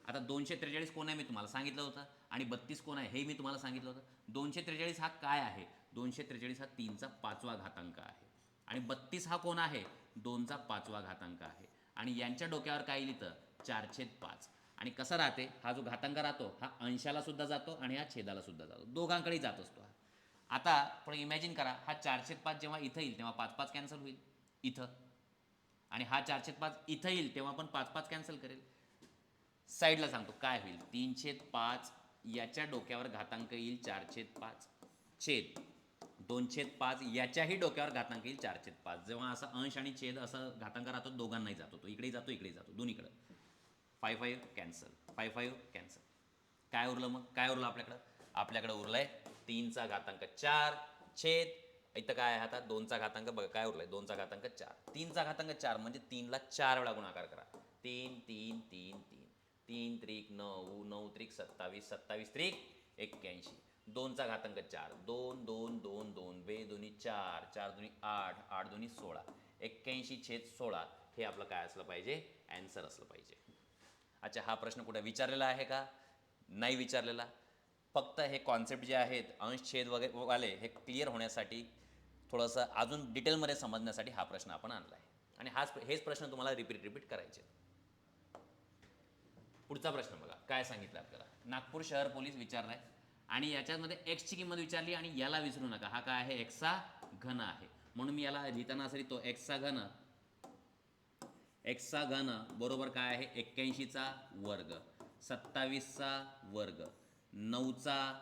आता 243 कोण आहे मी तुम्हाला सांगितलं होतं आणि 32 कोण आहे हे मी तुम्हाला सांगितलं होतं. 243 हा काय आहे 243 हा 3चा 5वा घातांक आहे आणि 32 हा कोण आहे 2चा 5वा घातांक आहे आणि यांच्या डोक्यावर काय येईल इथं 4/5. आणि कसं राहते हा जो घातांक राहतो हा अंशाला सुद्धा जातो आणि हा छेदाला सुद्धा जातो दोघांकडे जात असतो. आता पण इमॅजिन करा, हा 4/5 जेव्हा इथं येईल तेव्हा 5 कॅन्सल होईल इथं, आणि हा 4/5 इथं येईल तेव्हा पण 5 कॅन्सल करेल. साईडला सांगतो काय होईल, 3/5 याच्या डोक्यावर घातांक येईल 4/5 छेद 2/5 याच्याही डोक्यावर घातांक येईल 4/5. जेव्हा असा अंश आणि छेद असं घातांक राहतो दोघांनाही जातो, तो इकडे जातो इकडे जातो दोन्हीकडं. 5 कॅन्सल 5 कॅन्सल. काय उरलं मग, काय उरलं आपल्याकडं उरलंय 3चा घातांक 4 छेद इथं काय आहे आता 2चा घातांक, बघा काय उरलंय 2चा घातांक 4. 3चा घातांक 4 म्हणजे 3ला 4 वेळा गुणाकार करा. 3 3 3 3 3 त्रिक 9 9 त्रिक 27 27 त्रिक 81. 2चा घातांक 4 2 2 2 2 बे दोन्ही 4 4 दोन्ही 8 8 दोन्ही 16 81 छेद 16 हे आपलं काय असलं पाहिजे, ॲन्सर असलं पाहिजे. अच्छा, हा प्रश्न कुठे विचारलेला आहे का, नाही विचारलेला. फक्त हे कॉन्सेप्ट जे आहेत अंश छेद वगैरे वाले हे क्लिअर होण्यासाठी, थोडंसं अजून डिटेलमध्ये समजण्यासाठी हा प्रश्न आपण आणला आहे, आणि हेच प्रश्न तुम्हाला रिपीट करायचे. पुढचा प्रश्न बघा काय सांगितलं आपल्याला. नागपूर शहर पोलीस विचारलाय आणि याच्यामध्ये एक्सची किंमत विचारली, आणि याला विसरू नका, हा काय आहे एक्सचा घन आहे. म्हणून मी याला लिहिताना असं लिहितो एक्सचा घन बरोबर काय आहे 81चा वर्ग 27चा वर्ग 9चा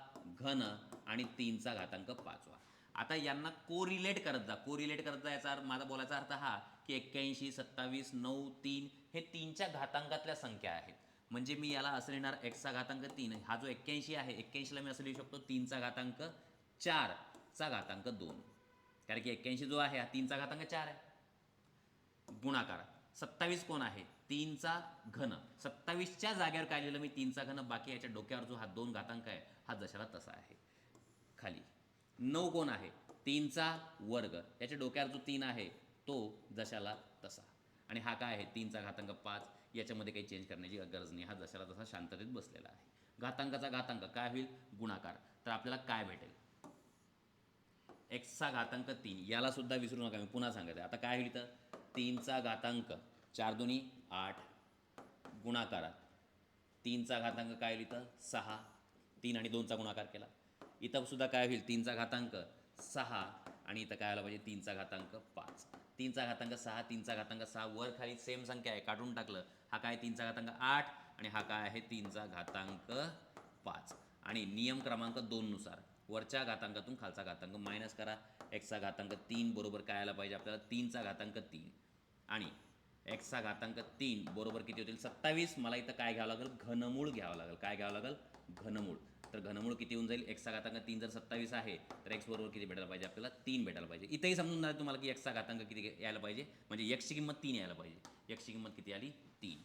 घन आणि 3चा घातांक 5. आता यांना कोरिलेट करत जा. याचा माझा बोलायचा अर्थ हा की 81 27 9 3 हे 3च्या घातांकातल्या संख्या आहेत. म्हणजे मी याला असं लिहिणार एक्सचा घातांक 3, हा जो 81 आहे 81ला मी असं लिहू शकतो 3चा घातांक 4चा घातांक 2, कारण की 81 जो आहे हा 3चा घातांक 4 आहे. गुणाकार 27 कोण आहे 3चा घन, 27च्या जागेवर काय लिहिलं मी 3चा घन, बाकी याच्या डोक्यावर जो हा 2 घातांक आहे हा जशाला तसा आहे. खाली 9 कोण आहे 3चा वर्ग, याच्या डोक्यावर जो 3 आहे तो जशाला तसा, आणि हा काय आहे 3चा घातांक 5, याच्यामध्ये काही चेंज करण्याची गरज नाही, हा जशाला तसा शांततेत बसलेला आहे. घातांकाचा घातांक काय होईल गुणाकार, तर आपल्याला काय भेटेल एक्सचा घातांक 3, याला सुद्धा विसरू नका, मी पुन्हा सांगते. आता काय होईल तर 3चा घातांक 4 दोन्ही 8 गुणाकारात 3चा घातांक काय होईल इथं 6, 3 आणि 2चा गुणाकार केला. इथं सुद्धा काय होईल 3चा घातांक 6 आणि इथं काय आला पाहिजे 3चा घातांक 5. 3चा घातांक 6 3चा घातांक 6 वर खाली सेम संख्या आहे, काढून टाकलं. हा काय 3चा घातांक 8 आणि हा काय आहे 3चा घातांक 5. आणि नियम क्रमांक 2 नुसार वरच्या घातांकातून खालचा घातांक मायनस करा. एक्सचा घातांक 3 बरोबर काय आला पाहिजे आपल्याला 3चा घातांक 3, आणि एक्सचा घातांक 3 बरोबर किती होतील 27. मला इथं काय घ्यावं लागेल घनमूळ घ्यावं लागेल. काय घ्यावं लागेल घनमूळ. तर घनमूळ किती होऊन जाईल एक्सचा घातांक 3 जर 27 आहे तर एक्स बरोबर किती भेटायला पाहिजे आपल्याला 3 भेटायला पाहिजे. इथंही समजून जाईल तुम्हाला की एक्सचा घातांक किती यायला पाहिजे, म्हणजे एक्सची किंमत 3 यायला पाहिजे. एक्सची किंमत किती आली 3.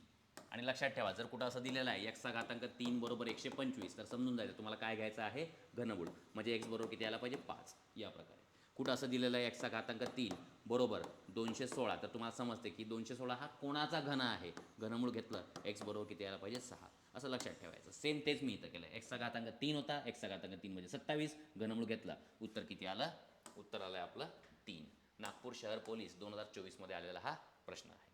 आणि लक्षात ठेवा जर कुठं असं दिलेलं आहे एक्सचा घातांक 3 बरोबर 125 तर समजून जायचं तुम्हाला काय घ्यायचं आहे घनमूळ, म्हणजे एक्स बरोबर किती यायला पाहिजे 5. या प्रकारे कुठं असं दिलेलं आहे एक्सचा घातांक 3 बरोबर 216 तर तुम्हाला समजते की 216 हा कोणाचा घन आहे, घनमूळ घेतलं एक्स बरोबर किती यायला पाहिजे 6, असं लक्षात ठेवायचं. सेम तेच मी इथं केलं. एक्सचा घातांक 3 होता, एक्सचा घातांक 3 म्हणजे 27, घनमूळ घेतला, उत्तर किती आलं, उत्तर आलं आपलं 3. नागपूर शहर पोलीस 2024 मध्ये आलेला हा प्रश्न आहे.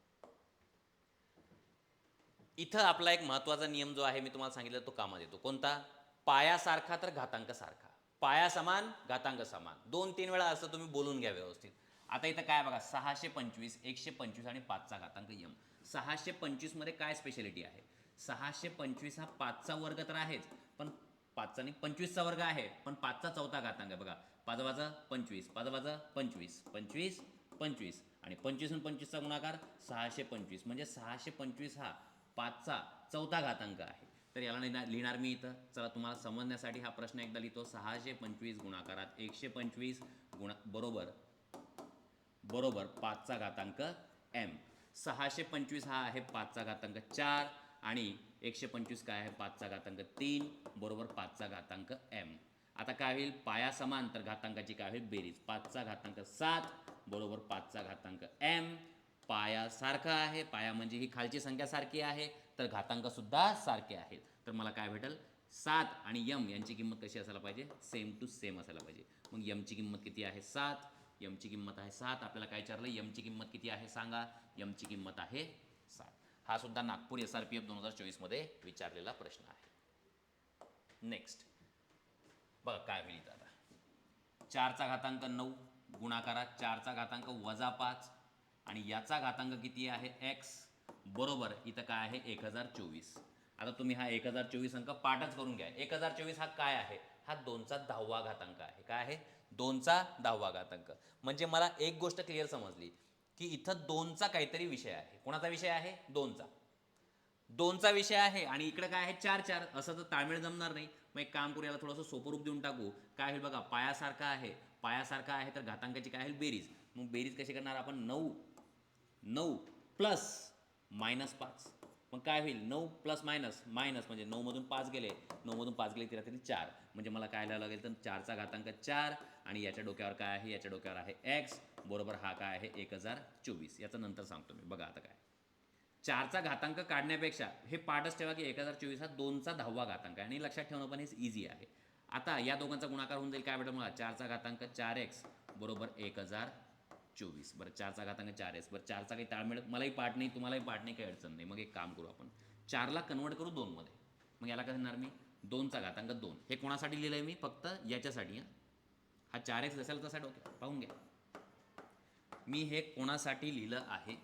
इथं आपला एक महत्त्वाचा नियम जो आहे मी तुम्हाला सांगितलं तो कामात येतो. कोणता, पायासारखा तर घातांक सारखा. पाया समान घातांक समान, 2-3 वेळा असं तुम्ही बोलून घ्या व्यवस्थित. आता इथं काय बघा 625 125 आणि 5चा घातांक यम. 625 मध्ये काय स्पेशालिटी आहे, 625 हा 5चा वर्ग तर आहेच, पण 5चा नाही 25चा वर्ग आहे, पण 5चा चौथा घातांक आहे. बघा 5 वाजा 25 5 वाजा 25 25 25 आणि 25 आणि 25चा गुणाकार 625, म्हणजे 625 हा 5चा चौथा घातांक आहे. तर याला लिहिणार मी इथं. चला तुम्हाला समजण्यासाठी हा प्रश्न एकदा लिहितो. 625 गुणाकारात 125 बरोबर 5चा घातांक m. 625 हा आहे 5चा घातांक 4 आणि 125 काय आहे 5चा घातांक 3 बरोबर 5चा घातांक m. आता काय होईल पाया समान तर घातांकाची काय होईल बेरीज. 5चा घातांक 7 बरोबर 5चा घातांक m. पाया सारखा आहे, पाया म्हणजे ही खालची संख्या सारखी आहे तर घातांक सुद्धा सारखे आहेत. तर मला काय भेटेल 7 आणि m यांची किंमत कशी असायला पाहिजे सेम टू सेम असायला पाहिजे. मग m ची किंमत किती आहे 7, m ची किंमत आहे 7. आपल्याला काय विचारलं m ची किंमत किती आहे सांगा, m ची किंमत आहे 7. हा सुद्धा नागपूर SRPF 2024 मध्ये विचारलेला प्रश्न आहे. नेक्स्ट बघा काय होईल आता. 4चा घातांक 9 गुणाकारात 4चा घातांक -5 आणि याचा घातांक किती आहे x बरोबर इथं काय आहे 1024. आता तुम्ही हा 1024 अंक पाठच करून घ्या. 1024 हा काय आहे? हा 2चा 10वा घातांक आहे. काय आहे? 2चा 10वा घातांक. म्हणजे मला एक गोष्ट क्लिअर समजली की इथं 2चा काहीतरी विषय आहे. कोणाचा विषय आहे? 2चा विषय आहे आणि इकडे काय आहे 4 असं तर ताळमेळ जमणार नाही. मग एक काम करू, याला थोडंसं सोपं रूप देऊन टाकू. काय होईल बघा, पायासारखा आहे तर घातांकाची काय होईल बेरीज. मग बेरीज कशी करणार आपण? 9 प्लस -5. मग काय होईल 9 प्लस मायनस म्हणजे 9 मधून 5 गेले, 9 मधून 5 गेले तिला तरी 4. म्हणजे मला काय लिहावं लागेल तर 4चा घातांक 4 आणि याच्या डोक्यावर काय आहे? याच्या डोक्यावर आहे x बरोबर हा काय आहे 1024. याचं नंतर सांगतो मी. बघा आता काय 4चा घातांक काढण्यापेक्षा हे पाठच ठेवा की 1024 हा 2चा 10वा घातांक आहे आणि लक्षात ठेवणं पण हे इझी आहे. आता या दोघांचा गुणाकार होऊन जाईल. काय भेटेल मला? 4चा घातांक 4x बरोबर 1024. बरं 4चा घातांक 4x. बरं 4चा काही ताळमेळ मलाही पाठ नाही तुम्हालाही पाठ नाही, काही अडचण नाही. मग एक काम करू, आपण 4ला कन्वर्ट करू 2 मध्ये. मग याला काय करणार मी? 2चा घातांक 2. हे कोणासाठी लिहिलं आहे मी? फक्त याच्यासाठी. हा 4x जसाल तसा डोक्यात पाहून घ्या. मी हे कोणासाठी लिहिलं आहे?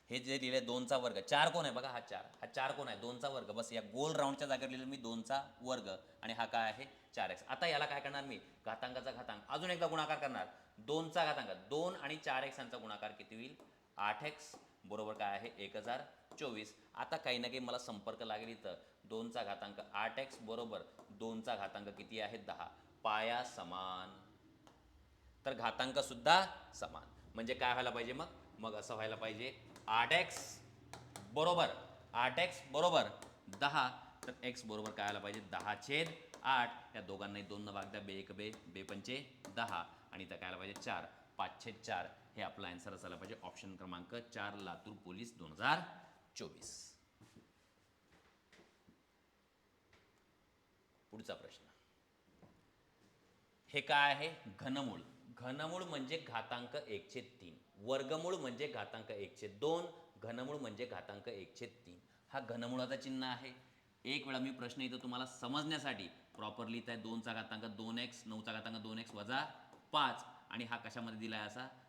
हे जे लिहिले 2चा वर्ग. 4 कोण आहे बघा? हा 4 कोण आहे? 2चा वर्ग. बस या गोल राऊंडच्या जागेवर लिहिलं मी 2चा वर्ग आणि हा काय आहे 4x. आता याला काय करणार मी? घातांकाचा घातांक अजून एकदा गुणाकार करणार. 2चा घातांक 2 आणि 4x यांचा गुणाकार किती होईल? 8x बरोबर काय आहे 1024. आता काही ना काही मला संपर्क लागेल इथं. 2चा घातांक 8x बरोबर 2चा घातांक किती आहे 10. पाया समान तर घातांक सुद्धा समान. म्हणजे काय व्हायला पाहिजे मग असं व्हायला पाहिजे 8x बरोबर 10. तर x बरोबर काय आला पाहिजे 10/8. या दोघांनाही 2 न भाग द्या. बे 1 बे, बे पंचे 10 आणि इथं काय आला पाहिजे 4. 5/4 हे आपला आन्सर असायला पाहिजे. ऑप्शन क्रमांक 4 लातूर पोलीस 2024. पुढचा प्रश्न. हे काय आहे? घनमूळ म्हणजे घातांक 1/3. वर्गमूळ म्हणजे घातांक 1/2. घनमूळ म्हणजे घातांक 1/3. हा घनमुळाचा चिन्ह आहे. एक वेळा मी प्रश्न इथं तुम्हाला समजण्यासाठी प्रॉपरली इथं आहे 2चा घातांक 2x, 9चा घातांक 2x वजा 5 आणि हा कशामध्ये दिलाय?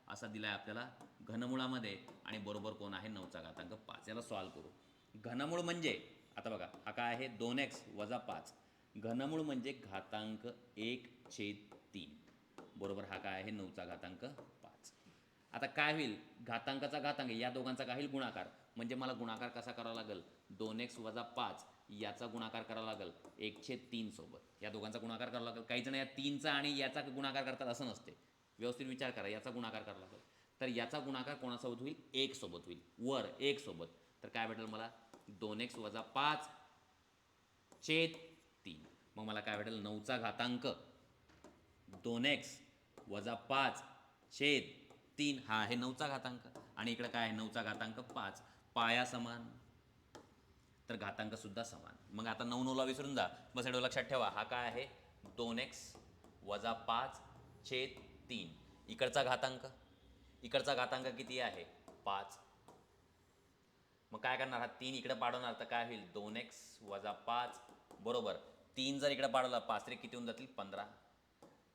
असा दिलाय आपल्याला घनमुळामध्ये आणि बरोबर कोण आहे 9चा घातांक 5. याला सॉल्व करू. घनमूळ म्हणजे आता बघा हा काय आहे 2x वजा 5. घनमूळ म्हणजे घातांक 1/3 बरोबर हा काय आहे 9चा घातांक 5. आता काय होईल? घातांकाचा घातांक या दोघांचा काय होईल? गुणाकार. म्हणजे मला गुणाकार कसा करावा लागेल? 2x वजा 5 याचा गुणाकार करावा लागेल 1/3 सोबत. या दोघांचा गुणाकार करावा लागेल. काही जण या 3चा आणि याचा गुणाकार करतात, असं नसते. व्यवस्थित विचार करा. याचा गुणाकार करावा लागेल. तर याचा गुणाकार कोणासोबत होईल? 1 सोबत होईल. वर 1 सोबत. तर काय भेटेल मला? 2x वजा 5/3. मग मला काय भेटेल? 9चा घातांक 2x वजा 5/3 हा आहे 9चा घातांक आणि इकडे काय आहे 9चा घातांक 5. पाया समान तर घातांक सुद्धा समान. मग आता 9 9ला विसरून जा. बस एवढं लक्षात ठेवा. हा काय आहे 2x वजा 5/3. इकडचा घातांक किती आहे 5. मग काय करणार? हा 3 इकडे पाडवणार तर काय होईल 2x वजा 5 बरोबर 3 जर इकडे पाडवला 5 तरी किती होऊन जातील 15.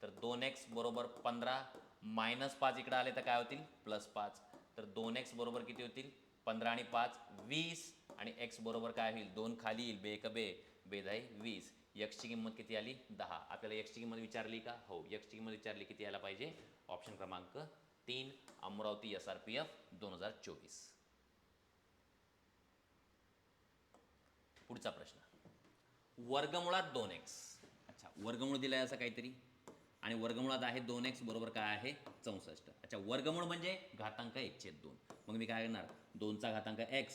तर 2x बरोबर 15 मायनस 5 इकडे आले तर काय होतील +5. तर 2x बरोबर किती होतील 15 आणि 5 20 आणि x बरोबर काय होईल 2 खाली येईल. बे 1 बे, बे 10 20. x ची किंमत किती आली 10. आपल्याला x ची किंमत विचारली का? हो, x ची किंमत विचारली. किती यायला पाहिजे? ऑप्शन क्रमांक 3 अमरावती SRPF 2024. पुढचा प्रश्न. वर्गमुळात 2x. अच्छा, वर्गमूळ दिलाय असं काहीतरी आणि वर्गमुळात आहे 2x बरोबर काय आहे 64. अच्छा, वर्गमूळ म्हणजे घातांक 1/2. मग मी काय करणार 2चा घातांक x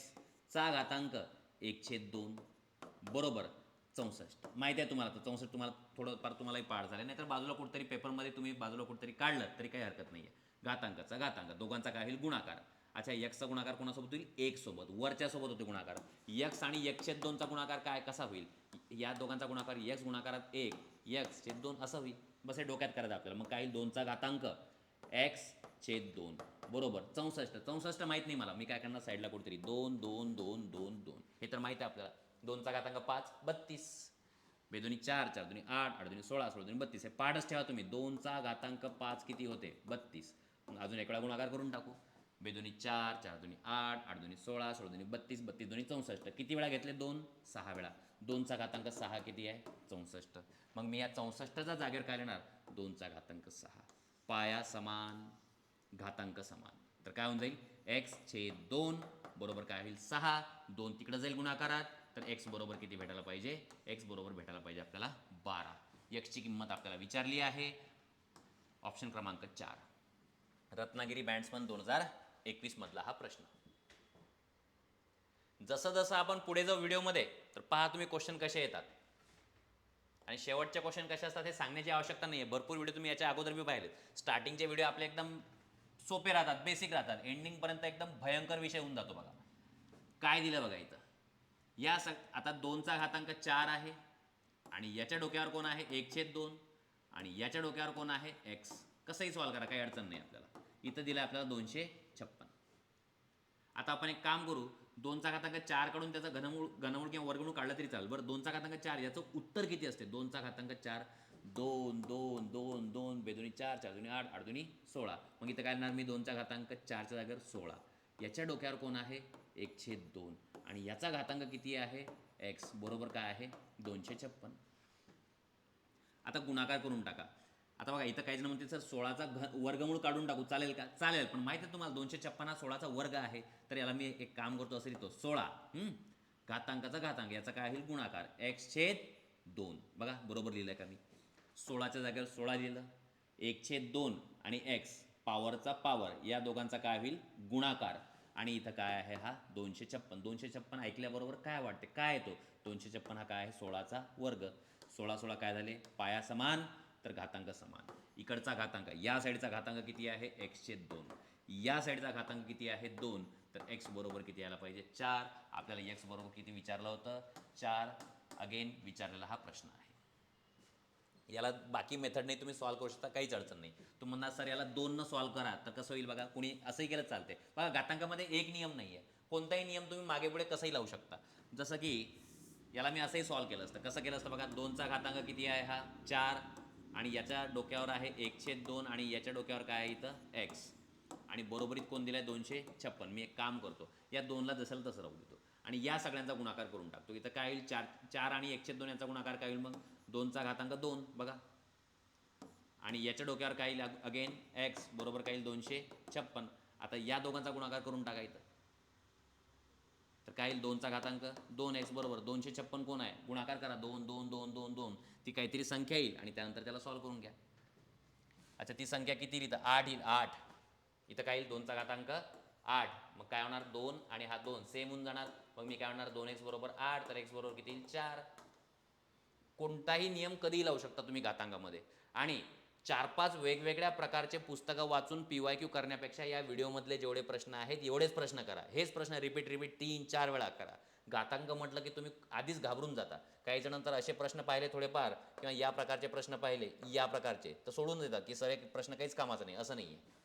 चा घातांक 1/2 बरोबर 64. माहिती आहे तुम्हाला. तर 64 तुम्हाला थोडंफार तुम्हालाही पाठ झालं. नाहीतर बाजूला कुठेतरी पेपरमध्ये तुम्ही बाजूला कुठेतरी काढलं तरी काही हरकत नाही आहे. घातांकाचा घातांक दोघांचा काय होईल गुणाकार. अच्छा, एक्सचा गुणाकार कोणासोबत होईल 1 सोबत. वरच्या सोबत होते गुणाकार. x आणि 1/2चा गुणाकार काय कसा होईल? या दोघांचा गुणाकार x गुणाकारात 1 x/2 असं होईल. बस हे डोक्यात करायचं आपल्याला. मग काय 2चा घातांक x/2 बरोबर 64 माहीत नाही मला. मी काय करणार साईडला कुठेतरी 2 2 2 2 2 हे तर माहीत आहे आपल्याला. 2चा घातांक 5 32 बेदोनी 4, 4 दुनी 8, 8 दुनी 16, 16 दुनी 32. हे पाठच ठेवा तुम्ही. 2चा घातांक 5 किती होते? 32. मग अजून एक वेळा गुणाकार करून टाकू. बेदोनी 4, 4 दुनी 8, 8 दुनी 16, 16 दुनी 32, 32 दुनी 64. किती वेळा घेतले? 2, 6 वेळा. 2चा घातांक 6 किती आहे? 64. मग मी या 64च्या जागेवर काय लिहिणार? 2चा घातांक 6. पाया समान, घातांक समान. तर काय होऊन जाईल? x/2 बरोबर काय होईल? 6. 2 तिकडे जाईल गुणाकारात, तर x बरोबर किती भेटायला पाहिजे? x बरोबर भेटायला पाहिजे आपल्याला 12. x ची किंमत आपल्याला विचारली आहे. ऑप्शन क्रमांक 4. रत्नागिरी बँड्समन 2021 मधला हा प्रश्न. जसं जसं आपण पुढे जाऊ व्हिडिओमध्ये, तर पहा तुम्ही क्वेश्चन कसे येतात आणि शेवटचे क्वेश्चन कसे असतात हे सांगण्याची आवश्यकता नाही आहे. भरपूर व्हिडिओ तुम्ही याच्या अगोदर मी पाहिलेत. स्टार्टिंगचे व्हिडिओ आपले एकदम सोपे राहतात, बेसिक राहतात. एंडिंगपर्यंत एकदम भयंकर विषय होऊन जातो. बघा काय दिलं बघा इथं. या आता 2चा घातांक 4 आहे आणि याच्या डोक्यावर कोण आहे? 1/2 आणि याच्या डोक्यावर कोण आहे? x. कसंही सॉल्व करा, काही अडचण नाही आपल्याला. इथं दिलं आपल्याला 256. आता आपण एक काम करू. 2चा घातांक 4 कडून त्याचा घनमूळ किंवा वर्गमूळ काढलं तरी चालेल. बरं 2चा घातांक 4 याचं उत्तर किती असते? 2चा घातांक 4 2 2 2 2 बेदोनी 4, 4 दुनी 8, 8 दुनी 16. मग इथं काय लिहिणार मी? 2चा घातांक 4च्या जागेवर 16. याच्या डोक्यावर कोण आहे? 1/2 आणि याचा घातांक किती आहे? x. बरोबर काय आहे? 256. आता गुणाकार करून टाका. आता बघा इथं काही जण म्हणते सर 16चा वर्गमूळ काढून टाकू, चालेल का? चालेल, पण माहिती आहे तुम्हाला 256 हा 16चा वर्ग आहे. तर याला मी एक काम करतो, असं लिहितो 16 घातांकाचा घातांक, याचा काय होईल? गुणाकार x/2. बघा बरोबर लिहिलं का मी? 16च्या जागेवर 16 लिहिलं, 1/2 आणि x पॉवरचा पॉवर, या दोघांचा काय होईल? गुणाकार. आणि इथं काय आहे? हा 256. 256 ऐकल्याबरोबर काय वाटते? काय येतो? 256 हा काय आहे? 16चा वर्ग. 16 16 काय झाले? पाया समान तर घातांक समान. इकडचा घातांक, या साईडचा घातांक किती आहे? x/2. या साईडचा घातांक किती आहे? 2. तर x बरोबर किती यायला पाहिजे? 4. आपल्याला x बरोबर किती विचारलं होतं? 4. अगेन विचारलेला हा प्रश्न आहे. याला बाकी मेथडने तुम्ही सॉल्व करू शकता, काहीच अडचण नाही. तुम्ही म्हणणार सर याला 2 न सॉल्व करा, तर कसं होईल? बघा कुणी असंही केलं चालते. बघा घातांकामध्ये एक नियम नाही आहे. कोणताही नियम तुम्ही मागे पुढे कसंही लावू शकता. जसं की याला मी असंही सॉल्व केलं असतं. कसं केलं असतं? बघा 2चा घातांक किती आहे? हा 4 आणि याच्या डोक्यावर आहे 1/2 आणि याच्या डोक्यावर काय आहे? इथं x. आणि बरोबरीत कोण दिलं आहे? 256. मी एक काम करतो, या 2ला जसं तसं राहू देतो आणि या सगळ्यांचा गुणाकार करून टाकतो. इथं काय होईल? 4 आणि 1/2 यांचा गुणाकार काय होईल? मग 2चा घातांक 2 बघा आणि याच्या डोक्यावर काय येईल? अगेन x बरोबर काय येईल? 256. आता या दोघांचा गुणाकार करून टाकायचं, तर काय येईल? 2चा घातांक 2x बरोबर 256 कोण आहे? गुणाकार करा, 2 2 2 2 2. ती काहीतरी संख्या येईल आणि त्यानंतर त्याला सॉल्व करून घ्या. अच्छा ती संख्या किती येईल? 8 येईल. 8 इथं काय येईल? 2चा घातांक 8. मग काय होणार? 2 आणि हा 2 सेम होऊन जाणार. मग मी काय होणार? 2x बरोबर 8, तर x बरोबर किती येईल? 4. कोणताही नियम कधीही लावू शकता तुम्ही घातांकामध्ये. आणि 4-5 वेगवेगळ्या प्रकारचे पुस्तकं वाचून PYQ करण्यापेक्षा या व्हिडिओमधले जेवढे प्रश्न आहेत एवढेच प्रश्न करा. हेच प्रश्न रिपीट 3-4 वेळा करा. घातांक म्हटलं की तुम्ही आधीच घाबरून जाता. काही जणांतर असे प्रश्न पाहिले थोडेफार किंवा या प्रकारचे प्रश्न पाहिले या प्रकारचे तर सोडून देतात की सर एक प्रश्न काहीच कामाचा नाही. असं नाही आहे.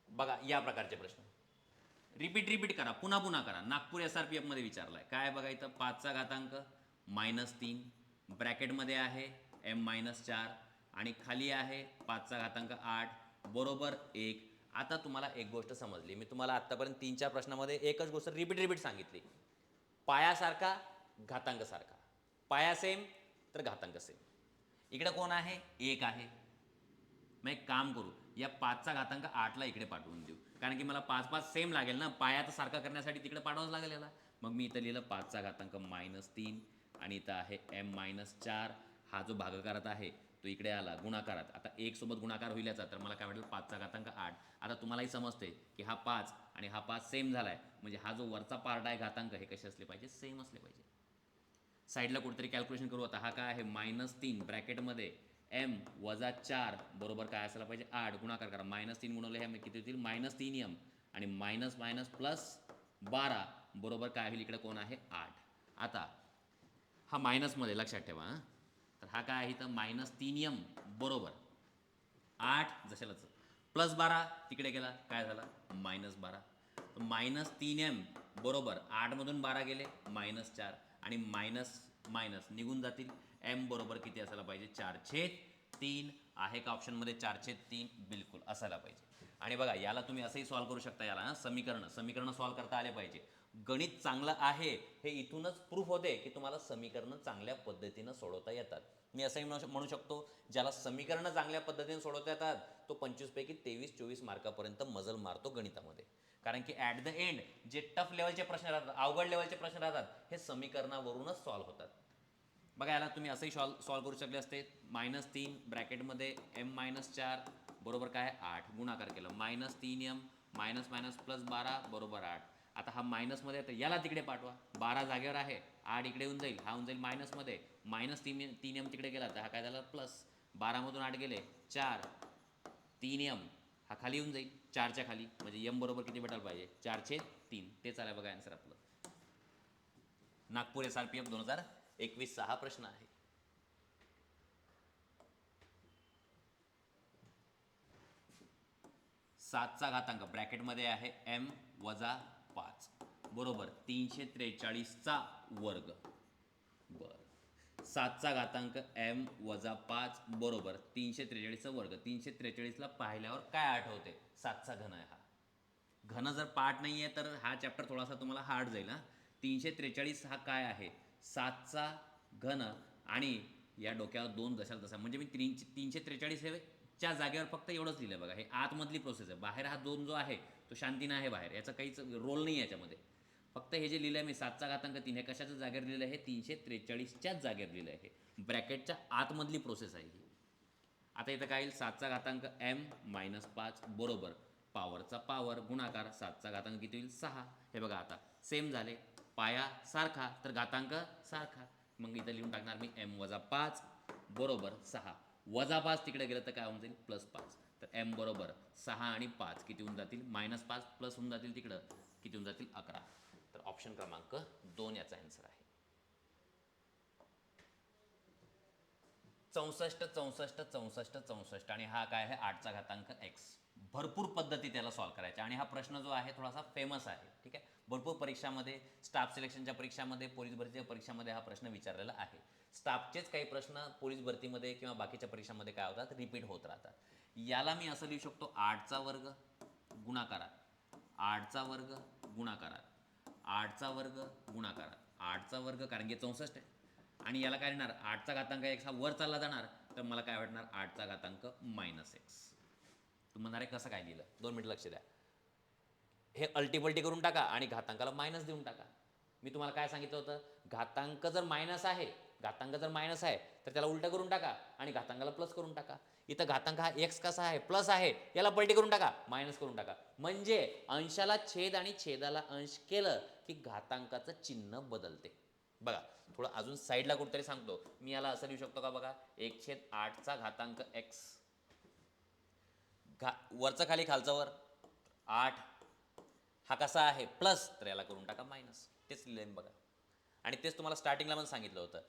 बघा या प्रकारचे प्रश्न रिपीट करा, पुन्हा पुन्हा करा. नागपूर SRPF मध्ये विचारलाय काय? बघा इथं 5चा घातांक -3 ब्रॅकेटमध्ये आहे m-4 आणि खाली आहे 5चा घातांक 8 बरोबर 1. आता तुम्हाला एक गोष्ट समजली. मी तुम्हाला आतापर्यंत 3-4 प्रश्नामध्ये एकच गोष्ट रिपीट सांगितली. पायासारखा घातांक सारखा, पाया सेम तर घातांक सेम. इकडे कोण आहे? 1 आहे. मग एक काम करू, या 5चा घातांक 8ला इकडे पाठवून देऊ, कारण की मला 5 सेम लागेल ना. पायाचा सारखा करण्यासाठी तिकडे पाठवावंच लागेल याला. मग मी इथं लिहिलं 5चा घातांक -3 आणि इथं आहे m-4. हा जो भागाकारात आहे तो इकडे आला गुणाकारात. आता 1 सोबत गुणाकार होईल याचा, तर मला काय वाटेल? 5चा घातांक 8. आता तुम्हालाही समजते की हा 5 आणि हा 5 सेम झालाय, म्हणजे हा जो वरचा पार्ट आहे घातांक हे कसे असले पाहिजे? सेम असले पाहिजे. साईडला कुठेतरी कॅल्क्युलेशन करू. आता हा काय आहे? -3 ब्रॅकेटमध्ये m-4 बरोबर काय असायला पाहिजे? 8. गुणाकार करा, -3 गुणवले हे किती होतील? -3m आणि मायनस प्लस 12 बरोबर काय होईल? इकडे कोण आहे? 8. आता हा मायनसमध्ये लक्षात ठेवा. तर हा काय आहे? इथं -3m बरोबर 8 जशालाच प्लस 12 तिकडे गेला काय झाला? -12. -3m बरोबर 8 मधून 12 गेले -4. आणि मायनस मायनस निघून जातील. m बरोबर किती असायला पाहिजे 4/3 आहे का ऑप्शनमध्ये 4/3 बिलकुल असायला पाहिजे. आणि बघा याला तुम्ही असंही सॉल्व्ह करू शकता, याला समीकरण सॉल्व्ह करता आले पाहिजे. गणित चांगलं आहे हे इथूनच प्रूफ होते की तुम्हाला समीकरणं चांगल्या पद्धतीनं सोडवता येतात. मी असंही म्हणू शकतो ज्याला समीकरणं चांगल्या पद्धतीने सोडवता येतात तो 25 पैकी 23-24 मार्कापर्यंत मजल मारतो गणितामध्ये. कारण की ॲट द एंड जे टफ लेवलचे प्रश्न राहतात, अवघड लेवलचे प्रश्न राहतात हे समीकरणावरूनच सॉल्व्ह होतात. बघा याला तुम्ही असंही सॉल्व्ह करू शकले असते. -3 ब्रॅकेटमध्ये m-4 बरोबर काय 8 गुणाकार केलं, -3m मायनस मायनस प्लस 12 बरोबर 8. आता हा मायनसमध्ये येतं, याला तिकडे पाठवा. 12 जागेवर आहे, 8 इकडे येऊन जाईल, हा होऊन जाईल मायनसमध्ये, -3m तिकडे गेला तर हा काय झाला प्लस. 12मधून 8 गेले 4, 3m हा खाली येऊन जाईल 4च्या खाली, म्हणजे m बरोबर किती भेटायला पाहिजे 4/3. तेच आलं बघा आन्सर आपलं. नागपूर SRPF 2021 हा प्रश्न आहे. सातचा घातांक ब्रॅकेटमध्ये आहे m-5 बरोबर 343चा वर्ग. बरं, 7चा घातांक m-5 बरोबर 343चा वर्ग. 343ला पाहिल्यावर काय आठवते? 7चा घन आहे हा. घन जर पाठ नाही आहे तर हा चॅप्टर थोडासा तुम्हाला हार्ड जाईल. 343 हा काय आहे? 7चा घन आणि या डोक्यावर 2 जशाला तसा, म्हणजे मी 343 हे च्या जागेवर फक्त एवढंच लिहिलं बघा. हे आतमधली प्रोसेस आहे, बाहेर हा 2 जो आहे तो शांतीनं आहे बाहेर, याचा काहीच रोल नाही याच्यामध्ये. फक्त हे जे लिहिलं आहे मी 7चा घातांक 3 हे कशाच्या जागेवर लिहिलं आहे? 343च्याच जागेवर लिहिलं आहे. ब्रॅकेटच्या आतमधली प्रोसेस आहे ही. आता इथं काय येईल? 7चा घातांक m-5 बरोबर पॉवरचा पॉवर गुणाकार 7चा घातांक किती होईल? 6. हे बघा आता सेम झाले, पाया सारखा तर घातांक सारखा. मग इथं लिहून टाकणार मी m-5 बरोबर 6. -5 तिकडे गेलं तर काय होऊन जाईल? +5. तर m बरोबर 6 आणि 5 किती होऊन जातील? -5 प्लस होऊन जातील तिकडं किती होऊन जातील? 11. तर ऑप्शन क्रमांक 2 याचा आन्सर आहे. 64 आणि हा काय आहे? 8चा घातांक x. भरपूर पद्धती त्याला सॉल्व्ह करायच्या आणि हा प्रश्न जो आहे थोडासा फेमस आहे. ठीक आहे, भरपूर परीक्षामध्ये, स्टाफ सिलेक्शनच्या परीक्षामध्ये, पोलीस भरतीच्या परीक्षामध्ये हा प्रश्न विचारलेला आहे. स्टाफचेच काही प्रश्न पोलीस भरतीमध्ये किंवा बाकीच्या परीक्षामध्ये काय होतात? रिपीट होत राहतात. याला मी असं लिहू शकतो 8चा वर्ग गुणाकारात 8चा वर्ग गुणाकारात 8चा वर्ग गुणाकारात 8चा वर्ग, कारण की 64 आहे. आणि याला काय लिहिणार? 8चा घातांक x हा वर चालला जाणार तर मला काय वाटणार? 8चा घातांक -x. तुम्ही म्हणणार आहे कसं काय लिहिलं? 2 मिनिट लक्ष द्या. हे अल्टीपल्टी करून टाका आणि घातांकाला मायनस देऊन टाका. मी तुम्हाला काय सांगितलं होतं? घातांक जर मायनस आहे, तर त्याला उलटं करून टाका आणि घातांकाला प्लस करून टाका. इथं घातांक हा x कसा आहे? प्लस आहे, याला पलटी करून टाका, मायनस करून टाका. म्हणजे अंशाला छेद आणि छेदाला अंश केलं की घातांकाचं चिन्ह बदलते. बघा थोडं अजून साईडला कुठेतरी सांगतो मी. याला असं लिहू शकतो का? बघा 1/8चा घातांक x, वरचा खाली खालचा वर 8, हा कसा आहे? प्लस, तर याला करून टाका मायनस. तेच लिहिलं बघा. आणि तेच तुम्हाला स्टार्टिंगला पण सांगितलं होतं,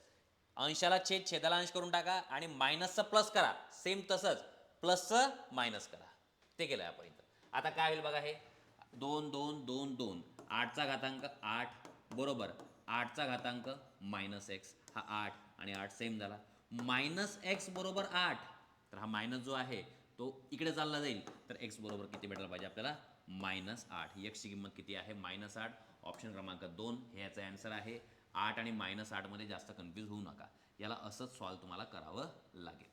अंशाला छेद छेदाला अंश करून टाका आणि मायनसचं प्लस करा. सेम तसंच प्लसचं मायनस करा, ते केलं आपण इथं. आता काय होईल बघा, हे 2 2 2 2 8चा घातांक 8 बरोबर 8चा घातांक -x, हा 8 आणि 8 सेम झाला. -x बरोबर 8, तर हा मायनस जो आहे तो इकडे चालला जाईल, तर x बरोबर किती भेटायला पाहिजे आपल्याला? -8. x ची किंमत किती आहे? -8. ऑप्शन क्रमांक 2 हे याचा आन्सर आहे. 8 आणि -8 मध्ये जास्त कन्फ्यूज होऊ नका, याला असंच सॉल्व्ह तुम्हाला करावं लागेल.